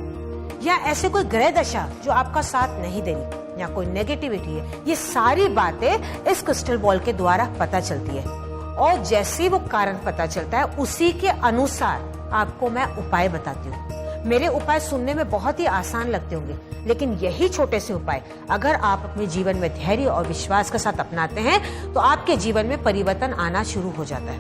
या ऐसे कोई ग्रह दशा जो आपका साथ नहीं दे रही, या कोई नेगेटिविटी है। ये सारी बातें इस क्रिस्टल बॉल के द्वारा पता चलती है, और जैसे वो कारण पता चलता है उसी के अनुसार आपको मैं उपाय बताती हूँ। मेरे उपाय सुनने में बहुत ही आसान लगते होंगे, लेकिन यही छोटे से उपाय अगर आप अपने जीवन में धैर्य और विश्वास के साथ अपनाते हैं तो आपके जीवन में परिवर्तन आना शुरू हो जाता है।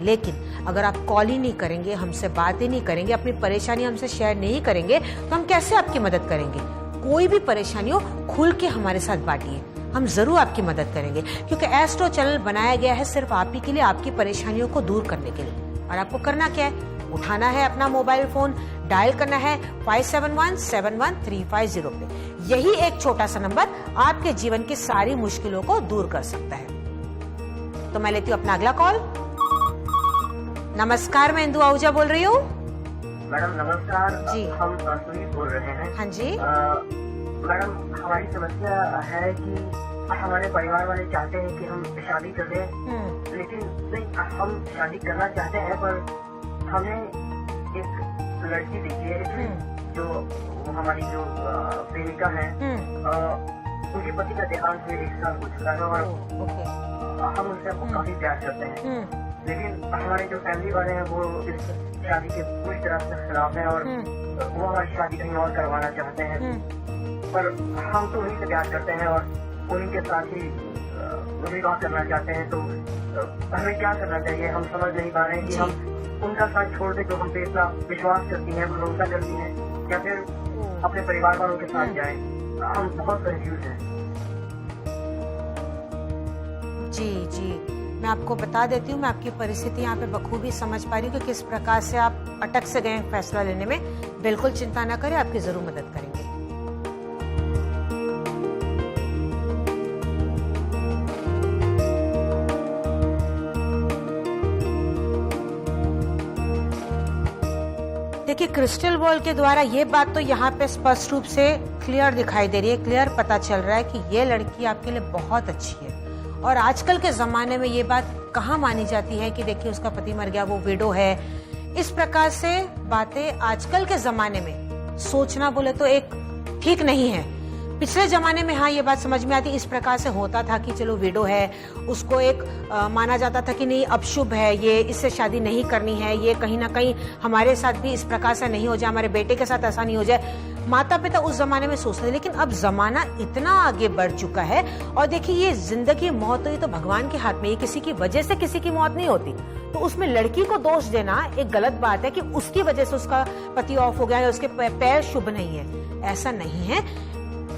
लेकिन अगर आप कॉल ही नहीं करेंगे, हमसे बात ही नहीं करेंगे, अपनी परेशानी हमसे शेयर नहीं करेंगे, तो हम कैसे आपकी मदद करेंगे। कोई भी परेशानी हो, खुल के हमारे साथ बांटिए, हम जरूर आपकी मदद करेंगे, क्योंकि एस्ट्रो चैनल बनाया गया है सिर्फ आप ही के लिए, आपकी परेशानियों को दूर करने के लिए। और आपको करना क्या है, उठाना है अपना मोबाइल फोन, डायल करना है 571-71-350 पे। यही एक छोटा सा नंबर आपके जीवन की सारी मुश्किलों को दूर कर सकता है। तो मैं लेती हूँ अपना अगला कॉल। नमस्कार, मैं इंदु आहूजा बोल रही हूँ। मैडम नमस्कार जी। हम सुनील बोल रहे हैं। हाँ जी। मैडम हमारी समस्या है कि हमारे परिवार वाले चाहते हैं कि हम शादी कर लें, लेकिन नहीं, हम शादी करना चाहते हैं पर हमें एक लड़की देखी है जो हमारी जो प्रेमिका है, उनके पति का देहांत हुए 1 साल हो चुका है और हम उनसे काफी प्यार करते हैं, लेकिन हमारे जो फैमिली वाले हैं वो इस शादी के पूरी तरह से खिलाफ हैं और वो हमारी शादी कहीं और करवाना चाहते हैं। पर हम तो उन्हीं से प्यार करते हैं और उन्हीं के साथ ही विवाह करना चाहते हैं। तो हमें क्या करना चाहिए, हम समझ नहीं पा रहे हैं कि हम उनका साथ छोड़ दे जो हम पे इतना विश्वास करती हैं, भरोसा करती हैं, या फिर अपने परिवार वालों के साथ जाएं। हम बहुत कंफ्यूज हैं। जी जी, मैं आपको बता देती हूँ, मैं आपकी परिस्थिति यहाँ पे बखूबी समझ पा रही हूँ कि किस प्रकार से आप अटक से गए फैसला लेने में। बिल्कुल चिंता ना करें, आपकी जरूर मदद करेंगे। देखिए, क्रिस्टल बॉल के द्वारा ये बात तो यहाँ पे स्पष्ट रूप से क्लियर दिखाई दे रही है, क्लियर पता चल रहा है कि ये लड़की आपके लिए बहुत अच्छी है। और आजकल के जमाने में ये बात कहाँ मानी जाती है कि देखिए उसका पति मर गया, वो विडो है। इस प्रकार से बातें आजकल के जमाने में सोचना बोले तो एक ठीक नहीं है। पिछले जमाने में हाँ ये बात समझ में आती, इस प्रकार से होता था कि चलो विडो है, उसको एक माना जाता था कि नहीं अब शुभ है, ये इससे शादी नहीं करनी है, ये कहीं ना कहीं हमारे साथ भी इस प्रकार से नहीं हो जाए, हमारे बेटे के साथ ऐसा नहीं हो जाए। माता पिता उस जमाने में सोचते थे, लेकिन अब जमाना इतना आगे बढ़ चुका है। और देखिए, ये जिंदगी मौत तो ये तो भगवान के हाथ में, ये किसी की वजह से किसी की मौत नहीं होती। तो उसमें लड़की को दोष देना एक गलत बात है कि उसकी वजह से उसका पति ऑफ हो गया या उसके पैर शुभ नहीं है, ऐसा नहीं है।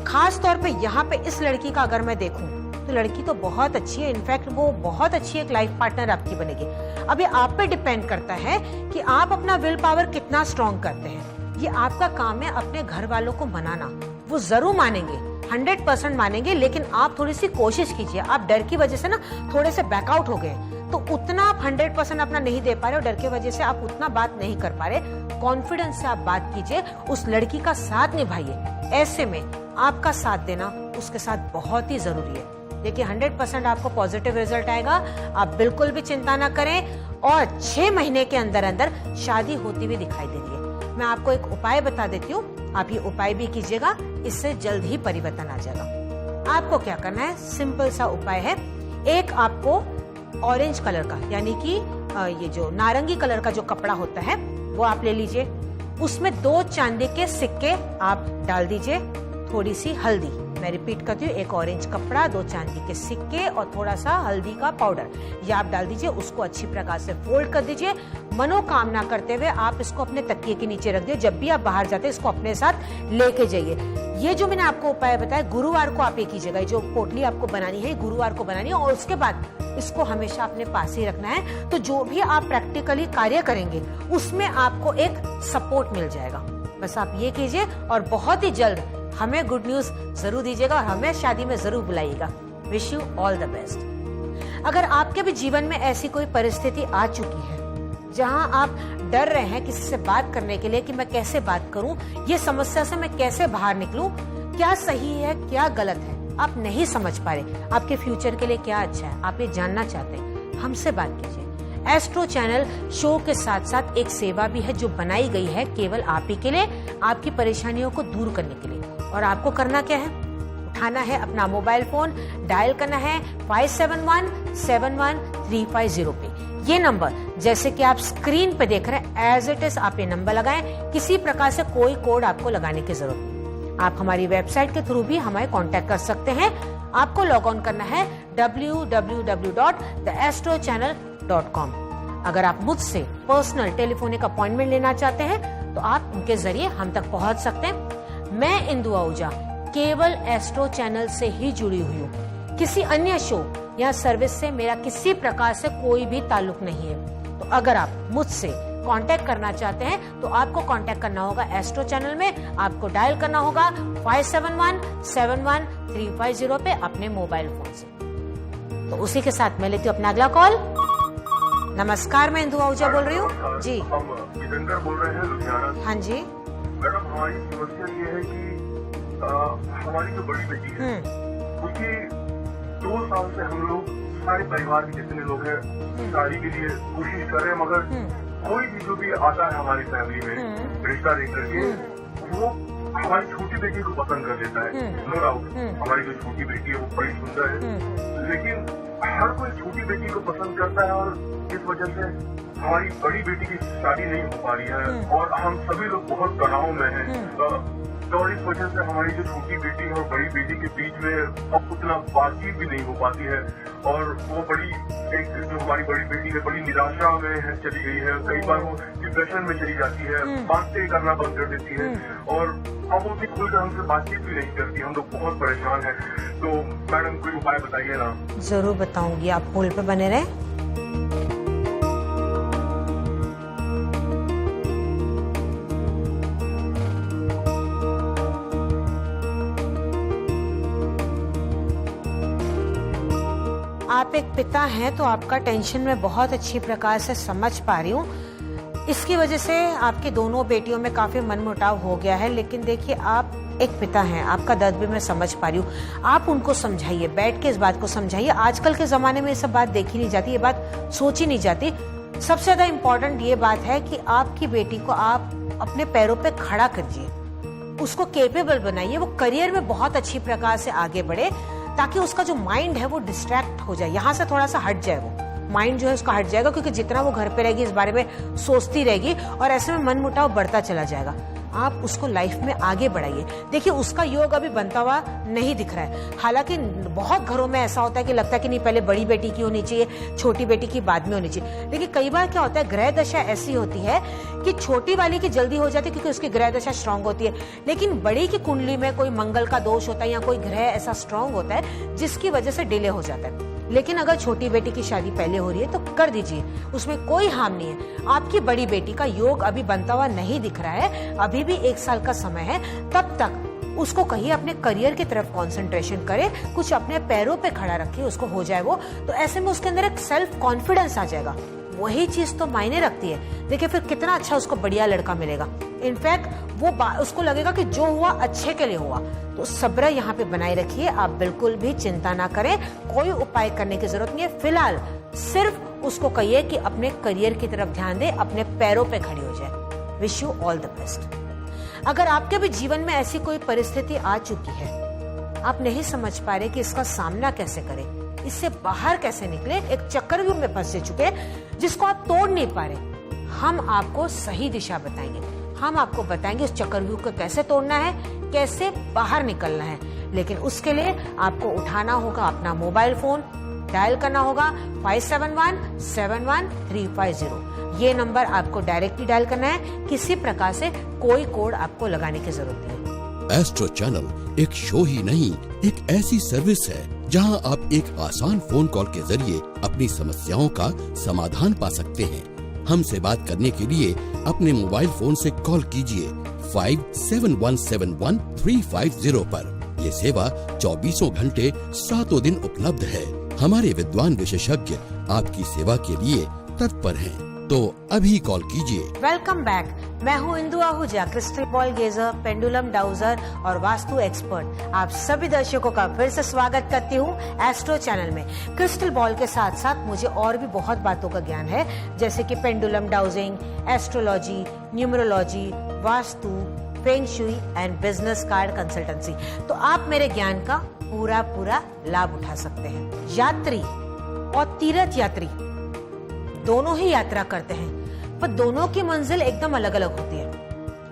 खास तौर पे यहाँ पे इस लड़की का अगर मैं देखूं तो लड़की तो बहुत अच्छी है, इनफैक्ट वो बहुत अच्छी एक लाइफ पार्टनर आपकी बनेगी। अब ये आप पे डिपेंड करता है कि आप अपना विल पावर कितना स्ट्रॉन्ग करते हैं। ये आपका काम है अपने घर वालों को मनाना, वो जरूर मानेंगे, 100% मानेंगे, लेकिन आप थोड़ी सी कोशिश कीजिए। आप डर की वजह से ना थोड़े से बैकआउट हो गए, तो उतना आप 100% अपना नहीं दे पा रहे, और डर की वजह से आप उतना बात नहीं कर पा रहे। कॉन्फिडेंस से आप बात कीजिए, उस लड़की का साथ निभाइए। ऐसे में आपका साथ देना उसके साथ बहुत ही जरूरी है। देखिए, 100% आपको पॉजिटिव रिजल्ट आएगा, आप बिल्कुल भी चिंता ना करें, और 6 महीने के अंदर अंदर शादी होती हुई दिखाई दे रही है। मैं आपको एक उपाय बता देती हूँ, आप ये उपाय भी कीजिएगा, इससे जल्द ही परिवर्तन आ जाएगा। आपको क्या करना है, सिंपल सा उपाय है। एक आपको ऑरेंज कलर का, यानी कि ये जो नारंगी कलर का जो कपड़ा होता है वो आप ले लीजिए, उसमें 2 चांदी के सिक्के आप डाल दीजिए, थोड़ी सी हल्दी, मैं रिपीट करती हूँ, एक ऑरेंज कपड़ा, 2 चांदी के सिक्के और थोड़ा सा हल्दी का पाउडर, ये आप डाल दीजिए। उसको अच्छी प्रकार से फोल्ड कर दीजिए। मनोकामना करते हुए आप इसको अपने तकिए के नीचे रख दिए। जब भी आप बाहर जाते हैं इसको अपने साथ लेके जाइए। ये जो मैंने आपको उपाय बताया, गुरुवार को आप ये कीजिएगा। जो पोटली आपको बनानी है गुरुवार को बनानी है, और उसके बाद इसको हमेशा अपने पास ही रखना है। तो जो भी आप प्रैक्टिकली कार्य करेंगे उसमें आपको एक सपोर्ट मिल जाएगा। बस आप ये कीजिए, और बहुत ही जल्द हमें गुड न्यूज जरूर दीजिएगा और हमें शादी में जरूर बुलाइएगा। Wish you all the best. अगर आपके भी जीवन में ऐसी कोई परिस्थिति आ चुकी है जहां आप डर रहे हैं किसी से बात करने के लिए कि मैं कैसे बात करूं, ये समस्या से मैं कैसे बाहर निकलूं, क्या सही है क्या गलत है, आप नहीं समझ पा रहे, आपके फ्यूचर के लिए क्या अच्छा है, आप ये जानना चाहते हैं, हमसे बात कीजिए। एस्ट्रो चैनल शो के साथ साथ एक सेवा भी है जो बनाई गई है केवल आप ही के लिए, आपकी परेशानियों को दूर करने के लिए। और आपको करना क्या है, उठाना है अपना मोबाइल फोन, डायल करना है 571-71-350 पे। ये नंबर जैसे कि आप स्क्रीन पे देख रहे हैं, एज इट इज आप ये नंबर लगाएं। किसी प्रकार से कोई कोड आपको लगाने की जरूरत नहीं। आप हमारी वेबसाइट के थ्रू भी हमें कांटेक्ट कर सकते हैं। आपको लॉग ऑन करना है www.theastrochannel.com। अगर आप मुझसे पर्सनल टेलीफोनिक अपॉइंटमेंट लेना चाहते हैं तो आप उनके जरिए हम तक पहुंच सकते हैं। मैं इंदु आहूजा केवल एस्ट्रो चैनल से ही जुड़ी हुई हूँ। किसी अन्य शो या सर्विस से मेरा किसी प्रकार से कोई भी ताल्लुक नहीं है। तो अगर आप मुझसे कांटेक्ट करना चाहते हैं तो आपको कांटेक्ट करना होगा एस्ट्रो चैनल में। आपको डायल करना होगा 57171350 पे अपने मोबाइल फोन से। तो उसी के साथ मैं लेती हूँ अपना अगला कॉल। नमस्कार, मैं इंदु आहूजा बोल रही हूँ जी। हम जितेंद्र बोल रहे हैं लुधियाना। हाँ जी मैडम, हमारी समस्या ये है कि हमारी जो बड़ी बेटी है उसकी 2 साल से हम लोग सारे परिवार के जितने लोग हैं शादी के लिए कोशिश कर रहे हैं, मगर कोई भी जो भी आता है हमारी फैमिली में रिश्ता लेकर के वो हमारी छोटी बेटी को पसंद कर लेता है। नो डाउट हमारी जो छोटी बेटी है वो बड़ी सुंदर है, लेकिन हर कोई छोटी बेटी को पसंद करता है और इस वजह से हमारी बड़ी बेटी की शादी नहीं हो पा रही है और हम सभी लोग बहुत तनाव में हैं। और इस वजह से हमारी जो छोटी बेटी है और बड़ी बेटी के बीच में अब उतना बातचीत भी नहीं हो पाती है और वो बड़ी जो हमारी बड़ी बेटी है बड़ी निराशा में चली गई है। कई बार वो डिप्रेशन में चली जाती है, बातें करना बंद कर देती है और अब वो भी खुलकर हमसे बातचीत भी नहीं करती। हम लोग बहुत परेशान हैं, तो मैडम कोई उपाय बताइए ना। जरूर बताऊंगी, आप होल्ड पे बने रहे। आप एक पिता हैं तो आपका टेंशन मैं बहुत अच्छी प्रकार से समझ पा रही हूँ। इसकी वजह से आपकी दोनों बेटियों में काफी मनमुटाव हो गया है, लेकिन देखिए आप एक पिता हैं, आपका दर्द भी मैं समझ पा रही हूँ। आप उनको समझाइए, बैठ के इस बात को समझाइए। आजकल के जमाने में ये सब बात देखी नहीं जाती, ये बात सोची नहीं जाती। सबसे ज्यादा इम्पोर्टेंट ये बात है कि आपकी बेटी को आप अपने पैरों पे खड़ा करिए, उसको कैपेबल बनाइए, वो करियर में बहुत अच्छी प्रकार से आगे बढ़े, ताकि उसका जो माइंड है वो डिस्ट्रैक्ट हो जाए, यहाँ से थोड़ा सा हट जाए। वो माइंड जो है उसका हट जाएगा, क्योंकि जितना वो घर पे रहेगी इस बारे में सोचती रहेगी और ऐसे में मनमुटाव बढ़ता चला जाएगा। आप उसको लाइफ में आगे बढ़ाइए। देखिए उसका योग अभी बनता हुआ नहीं दिख रहा है। हालांकि बहुत घरों में ऐसा होता है कि लगता है कि नहीं पहले बड़ी बेटी की होनी चाहिए, छोटी बेटी की बाद में होनी चाहिए। लेकिन कई बार क्या होता है, ग्रह दशा ऐसी होती है कि छोटी वाली की जल्दी हो जाती है क्योंकि उसकी ग्रह दशा स्ट्रांग होती है, लेकिन बड़ी की कुंडली में कोई मंगल का दोष होता है या कोई ग्रह ऐसा स्ट्रांग होता है जिसकी वजह से डिले हो जाता है। लेकिन अगर छोटी बेटी की शादी पहले हो रही है तो कर दीजिए, उसमें कोई हार्म नहीं है। आपकी बड़ी बेटी का योग अभी बनता हुआ नहीं दिख रहा है, अभी भी 1 साल का समय है। तब तक उसको कहिए अपने करियर की तरफ कंसंट्रेशन करे, कुछ अपने पैरों पे खड़ा रखिए, उसको हो जाए वो, तो ऐसे में उसके अंदर एक सेल्फ कॉन्फिडेंस आ जाएगा। वही चीज तो मायने रखती है। देखिए फिर कितना अच्छा उसको बढ़िया लड़का मिलेगा। इनफैक्ट वो उसको लगेगा कि जो हुआ अच्छे के लिए हुआ। तो सब्र यहाँ पे बनाए रखिए, आप बिल्कुल भी चिंता ना करें, कोई उपाय करने की जरूरत नहीं है। फिलहाल सिर्फ उसको कहिए कि अपने करियर की तरफ ध्यान दे, अपने पैरों पे खड़ी हो जाए। Wish you all the best. अगर आपके भी जीवन में ऐसी कोई परिस्थिति आ चुकी है, आप नहीं समझ पा रहे कि इसका सामना कैसे करें, इससे बाहर कैसे निकले, एक चक्रव्यूह में फंस चुके हैं जिसको आप तोड़ नहीं पा रहे, हम आपको सही दिशा बताएंगे। हम आपको बताएंगे उस चक्रव्यूह को कैसे तोड़ना है, कैसे बाहर निकलना है। लेकिन उसके लिए आपको उठाना होगा अपना मोबाइल फोन, डायल करना होगा 57171350। ये नंबर आपको डायरेक्टली डायल करना है, किसी प्रकार से कोई कोड आपको लगाने की जरूरत नहीं है। एस्ट्रो चैनल एक शो ही नहीं, एक ऐसी सर्विस है जहां आप एक आसान फोन कॉल के जरिए अपनी समस्याओं का समाधान पा सकते हैं। हमसे बात करने के लिए अपने मोबाइल फोन से कॉल कीजिए 57171350 पर। ये सेवा 24 घंटे 7 दिन उपलब्ध है। हमारे विद्वान विशेषज्ञ आपकी सेवा के लिए तत्पर हैं, तो अभी कॉल कीजिए। Welcome back. मैं हूँ Indu Ahuja, crystal ball gazer, pendulum dowser और वास्तु एक्सपर्ट। आप सभी दर्शकों का फिर से स्वागत करती हूँ एस्ट्रो चैनल में। क्रिस्टल बॉल के साथ साथ मुझे और भी बहुत बातों का ज्ञान है, जैसे कि pendulum dowsing, astrology, numerology, vastu, feng shui and business card consultancy. तो आप मेरे ज्ञान का पूरा लाभ उठा सकते हैं। यात्री और तीर्थ यात्री दोनों ही यात्रा करते हैं, पर दोनों की मंजिल एकदम अलग अलग होती है।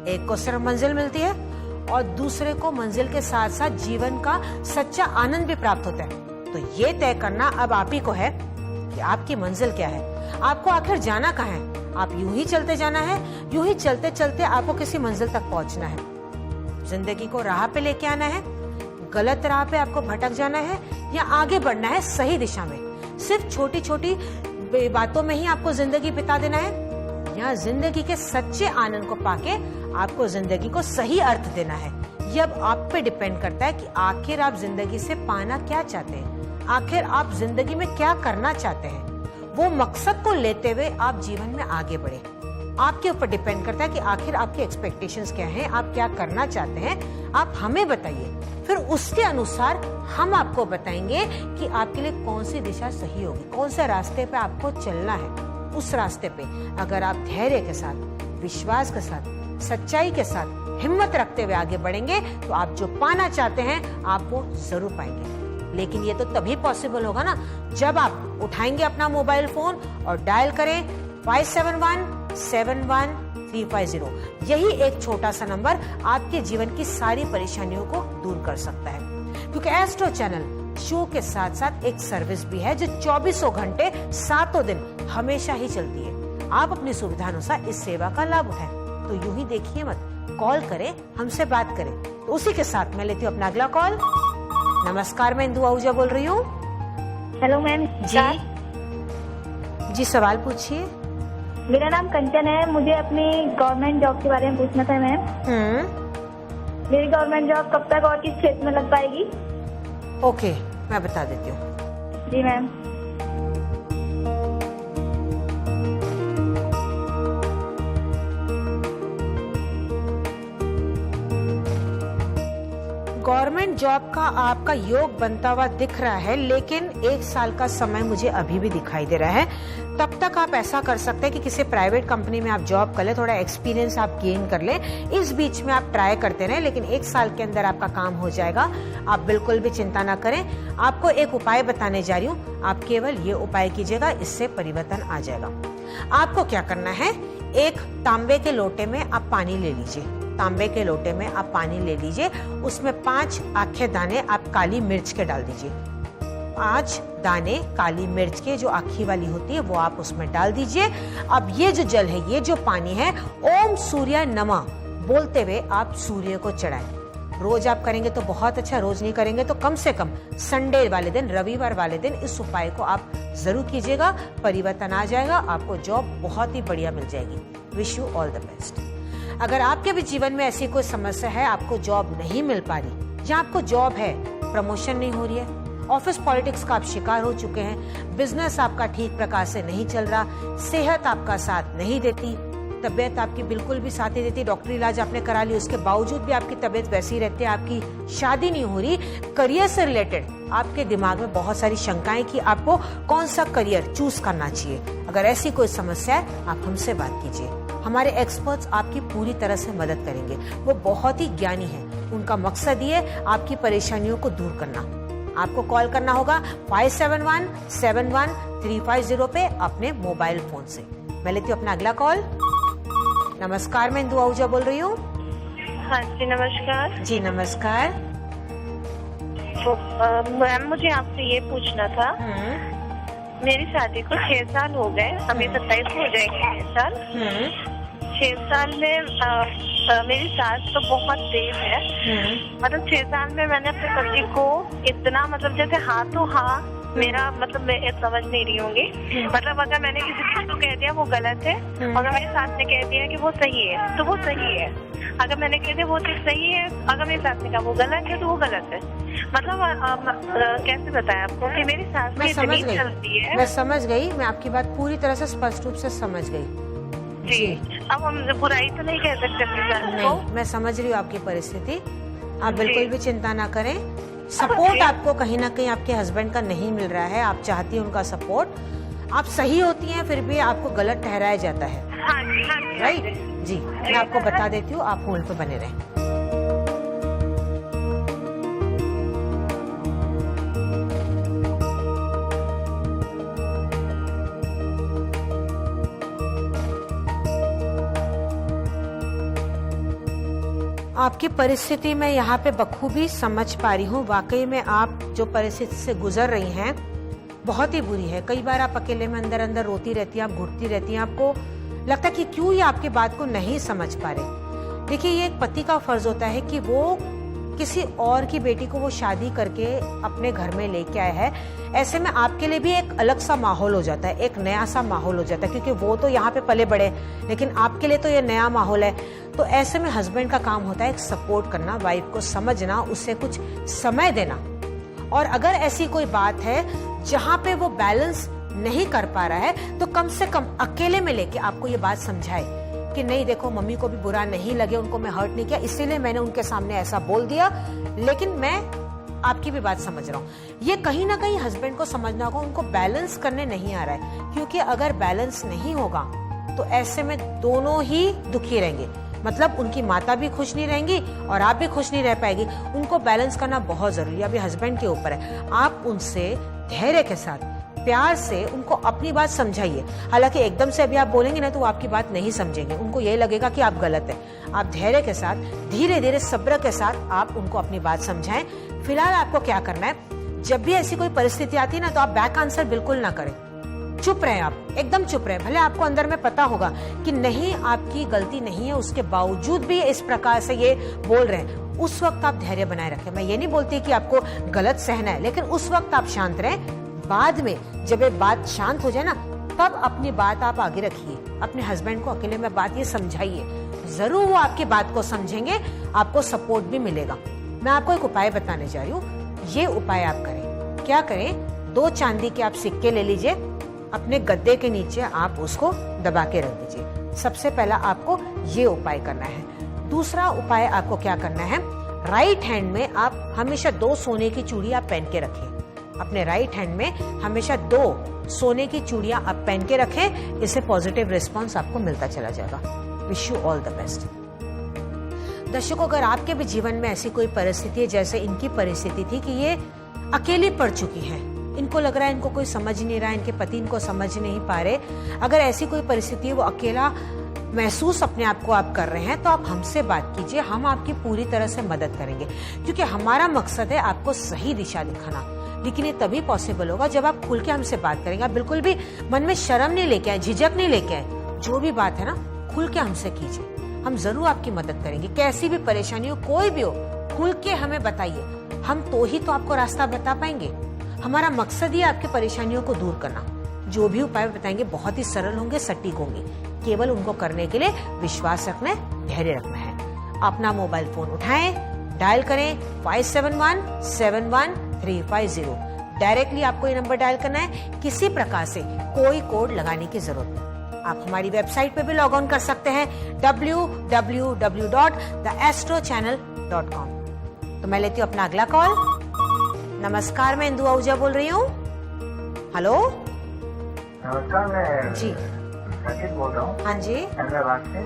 एक को सिर्फ मंजिल मिलती है और दूसरे को मंजिल के साथ साथ जीवन का सच्चा आनंद भी प्राप्त होता है। तो ये तय करना अब आप ही को है कि आपकी मंजिल क्या है, आपको आखिर जाना कहाँ है। आप यूं ही चलते जाना है, यूं ही चलते चलते आपको किसी मंजिल तक पहुंचना है। जिंदगी को राह पे लेके आना है, गलत राह पे आपको भटक जाना है या आगे बढ़ना है सही दिशा में। सिर्फ छोटी छोटी बातों में ही आपको जिंदगी बिता देना है, या जिंदगी के सच्चे आनंद को पाके आपको जिंदगी को सही अर्थ देना है। ये अब आप पे डिपेंड करता है कि आखिर आप जिंदगी से पाना क्या चाहते हैं, आखिर आप जिंदगी में क्या करना चाहते हैं। वो मकसद को लेते हुए आप जीवन में आगे बढ़े। आपके ऊपर डिपेंड करता है कि आखिर आपकी एक्सपेक्टेशंस क्या हैं, आप क्या करना चाहते हैं, आप हमें बताइए। फिर उसके अनुसार हम आपको बताएंगे कि आपके लिए कौन सी दिशा सही होगी, कौन से रास्ते पे आपको चलना है। उस रास्ते पे अगर आप धैर्य के साथ, विश्वास के साथ, सच्चाई के साथ, हिम्मत रखते हुए आगे बढ़ेंगे तो आप जो पाना चाहते हैं आप वो जरूर पाएंगे। लेकिन ये तो तभी पॉसिबल होगा ना जब आप उठाएंगे अपना मोबाइल फोन और डायल करें 571-71-350। यही एक छोटा सा नंबर आपके जीवन की सारी परेशानियों को दूर कर सकता है। क्योंकि एस्ट्रो चैनल शो के साथ साथ एक सर्विस भी है जो 24 घंटे 7 दिन हमेशा ही चलती है। आप अपनी सुविधा अनुसार इस सेवा का लाभ उठाएं। तो यूं ही देखिए मत, कॉल करें, हमसे बात करें। तो उसी के साथ मैं लेती हूँ अपना अगला कॉल। नमस्कार, मैं इंदु आहूजा बोल रही हूँ। Hello ma'am. जी सवाल पूछिए। मेरा नाम कंचन है, मुझे अपनी गवर्नमेंट जॉब के बारे में पूछना था मैम। मेरी गवर्नमेंट जॉब कब तक और किस क्षेत्र में लग पाएगी? ओके, मैं बता देती हूँ। जी मैम। गवर्नमेंट जॉब का आपका योग बनता हुआ दिख रहा है, लेकिन 1 साल का समय मुझे अभी भी दिखाई दे रहा है। तब तक आप ऐसा कर सकते हैं कि किसी प्राइवेट कंपनी में आप जॉब कर ले, थोड़ा एक्सपीरियंस आप गेन कर ले। इस बीच में आप ट्राई करते रहें, लेकिन 1 साल के अंदर आपका काम हो जाएगा। आप बिल्कुल भी चिंता ना करें। आपको एक उपाय बताने जा रही हूँ, आप केवल ये उपाय कीजिएगा, इससे परिवर्तन आ जाएगा। आपको क्या करना है, एक तांबे के लोटे में आप पानी ले लीजिए। तांबे के लोटे में आप पानी ले लीजिए, उसमें 5 आखे दाने आप काली मिर्च के डाल दीजिए। 5 दाने काली मिर्च के जो आखी वाली होती है वो आप उसमें डाल दीजिए। अब ये जो जल है, ये जो पानी है, ओम सूर्य नमः बोलते हुए आप सूर्य को चढ़ाएं। रोज आप करेंगे तो बहुत अच्छा, रोज नहीं करेंगे तो कम से कम संडे वाले दिन, रविवार वाले दिन इस उपाय को आप जरूर कीजिएगा। परिवर्तन आ जाएगा, आपको जॉब बहुत ही बढ़िया मिल जाएगी। Wish you all the best. अगर आपके भी जीवन में ऐसी कोई समस्या है, आपको जॉब नहीं मिल पा रही, या आपको जॉब है, प्रमोशन नहीं हो रही है, ऑफिस पॉलिटिक्स का आप शिकार हो चुके हैं, बिजनेस आपका ठीक प्रकार से नहीं चल रहा, सेहत आपका साथ नहीं देती, तबीयत आपकी बिल्कुल भी साथ नहीं देती, डॉक्टरी इलाज आपने करा ली, उसके बावजूद भी आपकी तबीयत वैसी ही रहती है, आपकी शादी नहीं हो रही, करियर से रिलेटेड आपके दिमाग में बहुत सारी शंकाएं कि आपको कौन सा करियर चूज करना चाहिए। अगर ऐसी कोई समस्या है, आप हमसे बात कीजिए। हमारे एक्सपर्ट्स आपकी पूरी तरह से मदद करेंगे। वो बहुत ही ज्ञानी हैं। उनका मकसद ये आपकी परेशानियों को दूर करना। आपको कॉल करना होगा 571-71-350 पे अपने मोबाइल फोन से। मैं लेती हूँ अपना अगला कॉल। नमस्कार, मैं इंदु आहूजा बोल रही हूँ। हाँ जी नमस्कार। जी नमस्कार। तो मैम मुझे आपसे ये पूछना था, मेरी शादी को 6 साल हो गए, अभी 27 हो जाएंगे 6 साल। 6 साल में मेरी सास तो बहुत तेज है। मतलब 6 साल में मैंने अपने पति को इतना, मतलब जैसे हाथों हाथ मेरा, मतलब मैं समझ नहीं रही होंगी, मतलब अगर मैंने किसी चीज को कह दिया वो गलत है, अगर मेरी सास ने कह दिया कि वो सही है तो वो सही है, अगर मैंने कह दिया वो चीज सही है, अगर मेरी सास ने कहा वो गलत है तो वो गलत है। मतलब कैसे बताया आपको कि मेरी सास में इतनी चलती है। मैं समझ गई, मैं आपकी बात पूरी तरह से स्पष्ट रूप से समझ गई जी। अब हम बुराई तो नहीं कह सकते अपनी सास को। मैं समझ रही हूँ आपकी परिस्थिति, आप बिल्कुल भी चिंता ना करें। सपोर्ट आपको कहीं ना कहीं आपके हस्बैंड का नहीं मिल रहा है, आप चाहती हैं उनका सपोर्ट, आप सही होती हैं फिर भी आपको गलत ठहराया जाता है। हाँ जी, हाँ जी, राइट जी। मैं आपको बता देती हूँ, आप होल्ड पे बने रहें। आपकी परिस्थिति में यहाँ पे बखूबी समझ पा रही हूँ। वाकई में आप जो परिस्थिति से गुजर रही हैं बहुत ही बुरी है। कई बार आप अकेले में अंदर अंदर रोती रहती हैं, आप घुटती रहती हैं, आपको लगता है कि क्यों ये आपकी बात को नहीं समझ पा रहे। देखिए, ये एक पति का फर्ज होता है कि वो किसी और की बेटी को वो शादी करके अपने घर में लेके आया है, ऐसे में आपके लिए भी एक अलग सा माहौल हो जाता है, एक नया सा माहौल हो जाता है, क्योंकि वो तो यहाँ पे पले बड़े, लेकिन आपके लिए तो ये नया माहौल है। तो ऐसे में हस्बैंड का काम होता है एक सपोर्ट करना, वाइफ को समझना, उससे कुछ समय देना। और अगर ऐसी कोई बात है जहाँ पे वो बैलेंस नहीं कर पा रहा है, तो कम से कम अकेले में लेके आपको ये बात समझाए कि नहीं देखो, मम्मी को भी बुरा नहीं लगे, उनको मैं हर्ट नहीं किया, इसीलिए मैंने उनके सामने ऐसा बोल दिया, लेकिन मैं आपकी भी बात समझ रहा हूँ। ये कहीं ना कहीं हस्बैंड को समझना होगा, उनको बैलेंस करने नहीं आ रहा है, क्योंकि अगर बैलेंस नहीं होगा तो ऐसे में दोनों ही दुखी रहेंगे। मतलब उनकी माता भी खुश नहीं रहेंगी और आप भी खुश नहीं रह पाएगी। उनको बैलेंस करना बहुत जरूरी है, अभी हस्बैंड के ऊपर है। आप उनसे धैर्य के साथ, प्यार से उनको अपनी बात समझाइए। हालांकि एकदम से अभी आप बोलेंगे ना तो वो आपकी बात नहीं समझेंगे, उनको ये लगेगा कि आप गलत हैं। आप धैर्य के साथ, धीरे धीरे सब्र के साथ आप उनको अपनी बात समझाएं। फिलहाल आपको क्या करना है, जब भी ऐसी कोई परिस्थिति आती है ना, तो आप बैक आंसर बिल्कुल ना करें, चुप रहे, आप एकदम चुप रहे। भले आपको अंदर में पता होगा कि नहीं, आपकी गलती नहीं है, उसके बावजूद भी इस प्रकार से ये बोल रहे हैं, उस वक्त आप धैर्य बनाए रखें। मैं ये नहीं बोलती कि आपको गलत सहना है, लेकिन उस वक्त आप शांत रहें। बाद में जब ये बात शांत हो जाए ना, तब अपनी बात आप आगे रखिए, अपने हस्बैंड को अकेले में बात ये समझाइए, जरूर वो आपकी बात को समझेंगे, आपको सपोर्ट भी मिलेगा। मैं आपको एक उपाय बताने जा रही हूँ, ये उपाय आप करें। क्या करें, 2 चांदी के आप सिक्के ले लीजिए, अपने गद्दे के नीचे आप उसको दबा के रख दीजिए। सबसे पहला आपको ये उपाय करना है। दूसरा उपाय आपको क्या करना है, राइट हैंड में आप हमेशा 2 सोने की चूड़ी आप पहन के रखें। अपने राइट हैंड में हमेशा 2 सोने की चूड़ियां आप पहन के रखें, इससे पॉजिटिव रिस्पांस आपको मिलता चला जाएगा। Wish you all the best. दर्शकों, अगर आपके भी जीवन में ऐसी कोई परिस्थिति है जैसे इनकी परिस्थिति थी कि ये अकेली पड़ चुकी है, इनको लग रहा है इनको कोई समझ नहीं रहा है, इनके पति इनको समझ नहीं पा रहे, अगर ऐसी कोई परिस्थिति है, वो अकेला महसूस अपने आप को आप कर रहे हैं, तो आप हमसे बात कीजिए, हम आपकी पूरी तरह से मदद करेंगे। क्योंकि हमारा मकसद है आपको सही दिशा दिखाना, लेकिन ये तभी पॉसिबल होगा जब आप खुल के हमसे बात करेंगे। आप बिल्कुल भी मन में शर्म नहीं लेके आए, झिझक नहीं लेके आए, जो भी बात है ना, खुल के हमसे कीजिए, हम जरूर आपकी मदद करेंगे। कैसी भी परेशानी हो, कोई भी हो, खुल के हमें बताइए, हम तो ही तो आपको रास्ता बता पाएंगे। हमारा मकसद ही आपकी परेशानियों को दूर करना। जो भी उपाय बताएंगे बहुत ही सरल होंगे, सटीक होंगे, केवल उनको करने के लिए विश्वास रखना है, धैर्य रखना है। अपना मोबाइल फोन उठाएं, डायल करें 57171350। डायरेक्टली आपको ये नंबर डायल करना है, किसी प्रकार से कोई कोड लगाने की जरूरत नहीं। आप हमारी वेबसाइट पे भी लॉग ऑन कर सकते हैं www.theastrochannel.com। तो मैं लेती हूँ अपना अगला कॉल। नमस्कार, मैं इंदु आहूजा बोल रही हूँ। हेलो, नमस्कार, मैं जी सचिन बोल रहा हूँ। हाँ जी, अहमदाबाद से।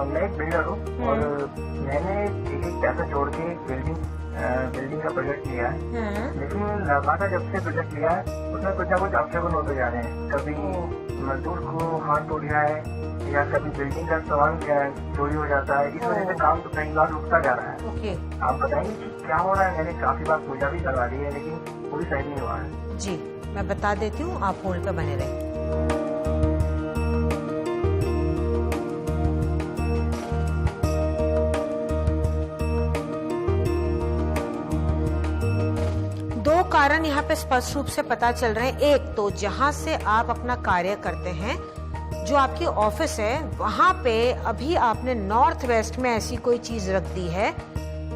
मैं एक बिल्डर हूँ और मैंने एक पैसा जोड़ के एक बिल्डिंग का प्रोजेक्ट लिया है, लेकिन लगातार जब से प्रोजेक्ट लिया है उसमें कुछ ना कुछ ऑब्स्टेकल होते जा रहे हैं। कभी मजदूर को हाथ टूट गया है या कभी बिल्डिंग का सामान चोरी हो जाता है। इस वजह से काम तो कई बार रुकता जा रहा है। आप बताएंगे कि क्या हो रहा है? मैंने काफी बार पूजा भी करवा दी है, लेकिन कोई सही नहीं हुआ है। जी मैं बता देती हूँ, आप होल्ड पे बने रहे। दो कारण यहाँ पे स्पष्ट रूप से पता चल रहे हैं। एक तो जहाँ से आप अपना कार्य करते हैं, जो आपकी ऑफिस है, वहां पे अभी आपने नॉर्थ वेस्ट में ऐसी कोई चीज रख दी है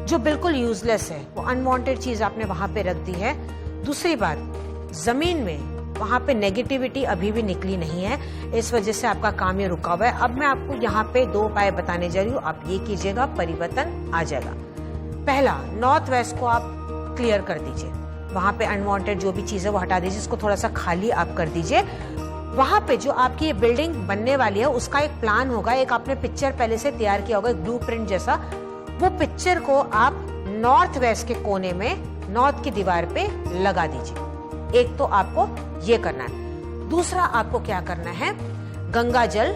जो बिल्कुल यूजलेस है, वो अनवांटेड चीज आपने वहां पे रख दी है। दूसरी बात, जमीन में वहां पे नेगेटिविटी अभी भी निकली नहीं है, इस वजह से आपका काम ये रुका हुआ है। अब मैं आपको यहाँ पे 2 उपाय बताने जा रही हूँ, आप ये कीजिएगा, परिवर्तन आ जाएगा। पहला, नॉर्थ वेस्ट को आप क्लियर कर दीजिए, वहां पे अनवांटेड जो भी चीज है वो हटा दीजिए, इसको थोड़ा सा खाली आप कर दीजिए। वहां पे जो आपकी ये बिल्डिंग बनने वाली है उसका एक प्लान होगा, एक आपने पिक्चर पहले से तैयार किया होगा, एक ब्लूप्रिंट जैसा। वो पिक्चर को आप नॉर्थ वेस्ट के कोने में, नॉर्थ की दीवार पे लगा दीजिए। एक तो आपको ये करना है। दूसरा आपको क्या करना है, गंगा जल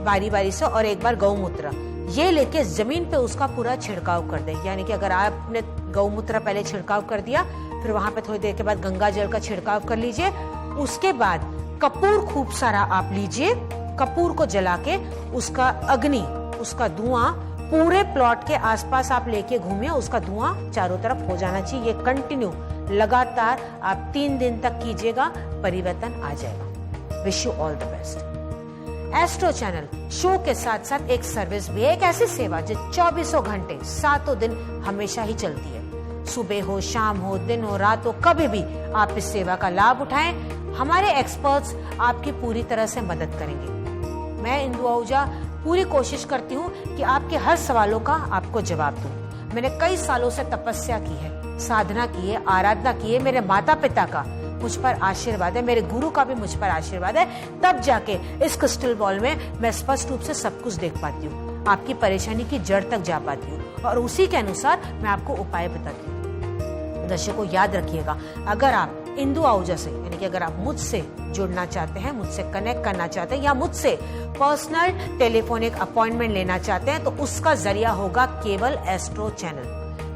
बारी बारी से और एक बार गौमूत्र ये लेके जमीन पे उसका पूरा छिड़काव कर दें। यानी कि अगर आपने गौमूत्र पहले छिड़काव कर दिया, फिर वहां पे थोड़ी देर के बाद गंगा जल का छिड़काव कर लीजिए। उसके बाद कपूर खूब सारा आप लीजिए, कपूर को जला के उसका अग्नि, उसका धुआं पूरे प्लॉट के आसपास आप लेके घूमिए, उसका धुआं चारों तरफ हो जाना चाहिए। ये कंटिन्यू लगातार आप 3 दिन तक कीजिएगा, परिवर्तन आ जाएगा। Wish you all the best. Astro channel show के साथ साथ एक सर्विस भी है, एक ऐसी सेवा जो 24 घंटे 7 दिन हमेशा ही चलती है। सुबह हो, शाम हो, दिन हो, रात हो, कभी भी आप इस सेवा का लाभ उठाएं। हमारे एक्सपर्ट्स आपकी पूरी तरह से मदद करेंगे। मैं इंदु आहूजा पूरी कोशिश करती हूँ कि आपके हर सवालों का आपको जवाब दूं। मैंने कई सालों से तपस्या की है, साधना की है, आराधना की है। मेरे माता पिता का मुझ पर आशीर्वाद है, मेरे गुरु का भी मुझ पर आशीर्वाद है, तब जाके इस क्रिस्टल बॉल में मैं स्पष्ट रूप से सब कुछ देख पाती हूँ, आपकी परेशानी की जड़ तक जा पाती हूँ और उसी के अनुसार मैं आपको उपाय बताती हूँ। दर्शकों याद रखिएगा, अगर आप इंदु आहूजा से यानी कि अगर आप मुझसे जुड़ना चाहते हैं, मुझसे कनेक्ट करना चाहते हैं या मुझसे पर्सनल टेलीफोनिक अपॉइंटमेंट लेना चाहते हैं तो उसका जरिया होगा केवल एस्ट्रो चैनल।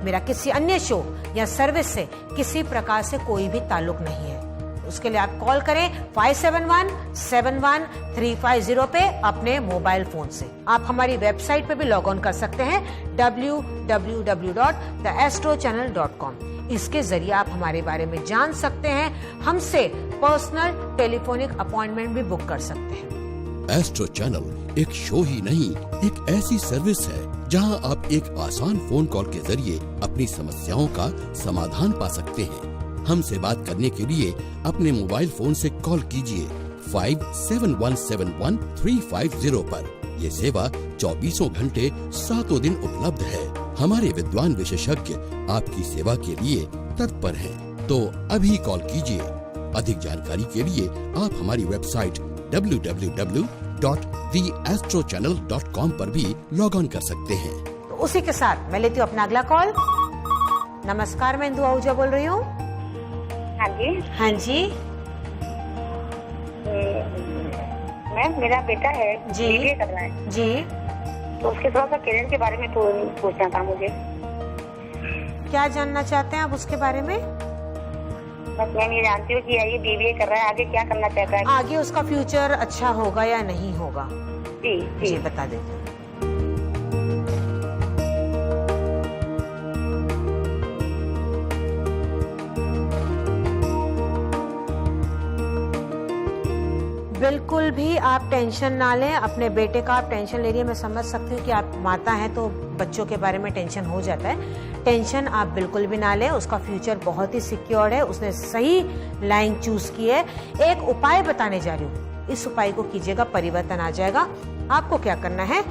मेरा किसी अन्य शो या सर्विस से किसी प्रकार से कोई भी ताल्लुक नहीं है। उसके लिए आप कॉल करें 57171350 पे अपने मोबाइल फोन से। आप हमारी वेबसाइट पे भी लॉग ऑन कर सकते हैं www.theastrochannel.com। इसके जरिए आप हमारे बारे में जान सकते हैं, हमसे पर्सनल टेलीफोनिक अपॉइंटमेंट भी बुक कर सकते हैं। एस्ट्रो चैनल एक शो ही नहीं, एक ऐसी सर्विस है जहां आप एक आसान फोन कॉल के जरिए अपनी समस्याओं का समाधान पा सकते हैं। हमसे बात करने के लिए अपने मोबाइल फोन से कॉल कीजिए 57171350 पर। ये सेवा 24 घंटे 7 दिन उपलब्ध है। हमारे विद्वान विशेषज्ञ आपकी सेवा के लिए तत्पर हैं। तो अभी कॉल कीजिए। अधिक जानकारी के लिए आप हमारी वेबसाइट www.theastrochannel.com पर भी लॉग ऑन कर सकते हैं। तो उसी के साथ मैं लेती हूँ अपना अगला कॉल। नमस्कार, मैं इंदु आहूजा बोल रही हूँ। हाँ जी। हाँ जी मैम, मेरा बेटा है जी, BBA कर रहा है जी, तो उसके थोड़ा सा करियर के बारे में पूछना था मुझे। क्या जानना चाहते हैं आप उसके बारे में? बस मैं ये जानती हूँ कि ये BBA कर रहा है, आगे क्या करना चाहता है। आगे उसका फ्यूचर अच्छा होगा या नहीं होगा? जी जी बता देते हैं। बिल्कुल भी आप टेंशन ना लें, अपने बेटे का आप टेंशन ले रही है। मैं समझ सकती हूँ कि आप माता हैं तो बच्चों के बारे में टेंशन हो जाता है। टेंशन आप बिल्कुल भी ना लें, उसका फ्यूचर बहुत ही सिक्योर है, उसने सही लाइन चूज की है। एक उपाय बताने जा रही हूँ, इस उपाय को कीजिएगा, परिवर्तन आ जाएगा। आपको क्या करना है,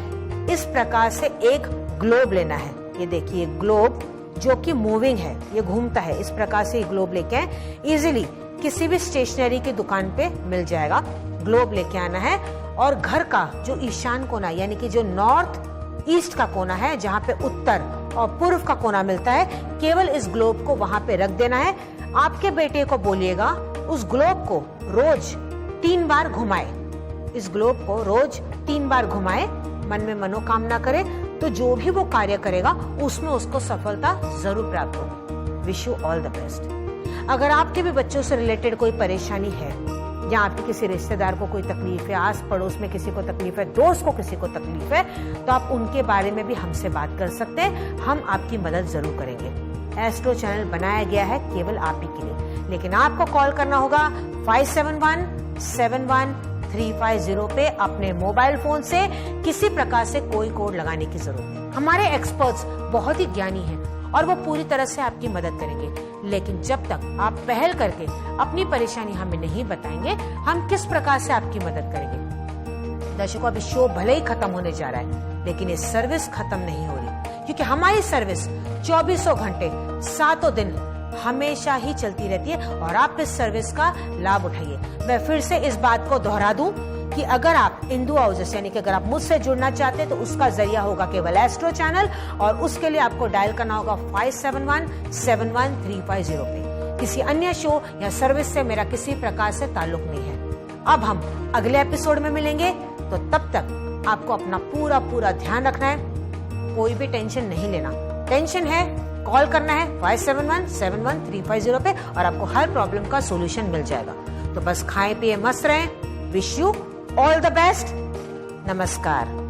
इस प्रकार से एक ग्लोब लेना है। ये देखिए ग्लोब जो कि मूविंग है, ये घूमता है। इस प्रकार से ग्लोब लेके इजिली किसी भी स्टेशनरी की दुकान पे मिल जाएगा। ग्लोब लेके आना है और घर का जो ईशान कोना यानी कि जो नॉर्थ ईस्ट का कोना है, जहाँ पे उत्तर और पूर्व का कोना मिलता है, केवल इस ग्लोब को वहां पे रख देना है। आपके बेटे को बोलिएगा उस ग्लोब को रोज 3 बार घुमाए। इस ग्लोब को रोज 3 बार घुमाए, मन में मनोकामना करे तो जो भी वो कार्य करेगा उसमें उसको सफलता जरूर प्राप्त होगी। Wish you all the best. अगर आपके भी बच्चों से रिलेटेड कोई परेशानी है या आपके किसी रिश्तेदार को कोई तकलीफ है, आस पड़ोस में किसी को तकलीफ है, दोस्त को किसी को तकलीफ है, तो आप उनके बारे में भी हमसे बात कर सकते हैं। हम आपकी मदद जरूर करेंगे। एस्ट्रो चैनल बनाया गया है केवल आप ही के लिए, लेकिन आपको कॉल करना होगा 57171350 पे अपने मोबाइल फोन से। किसी प्रकार से कोई कोड लगाने की जरूरत नहीं। हमारे एक्सपर्ट्स बहुत ही ज्ञानी हैं और वो पूरी तरह से आपकी मदद करेंगे, लेकिन जब तक आप पहल करके अपनी परेशानी हमें नहीं बताएंगे, हम किस प्रकार से आपकी मदद करेंगे। दर्शकों, अभी शो भले ही खत्म होने जा रहा है, लेकिन ये सर्विस खत्म नहीं हो रही, क्योंकि हमारी सर्विस 24 घंटे 7 दिन हमेशा ही चलती रहती है और आप इस सर्विस का लाभ उठाइए। मैं फिर से इस बात को दोहरा दूं कि अगर आप इंदु आहूजा यानी कि अगर आप मुझसे जुड़ना चाहते हैं तो उसका जरिया होगा केवल एस्ट्रो चैनल, और उसके लिए आपको डायल करना होगा 57171350 पे। किसी अन्य शो या सर्विस से मेरा किसी प्रकार से ताल्लुक नहीं है। अब हम अगले एपिसोड में मिलेंगे, तो तब तक आपको अपना पूरा ध्यान रखना है। कोई भी टेंशन नहीं लेना। टेंशन है, कॉल करना है 57171350 पे और आपको हर प्रॉब्लम का सोल्यूशन मिल जाएगा। तो बस खाएं पिए मस्त रहें। Wish you all the best. नमस्कार।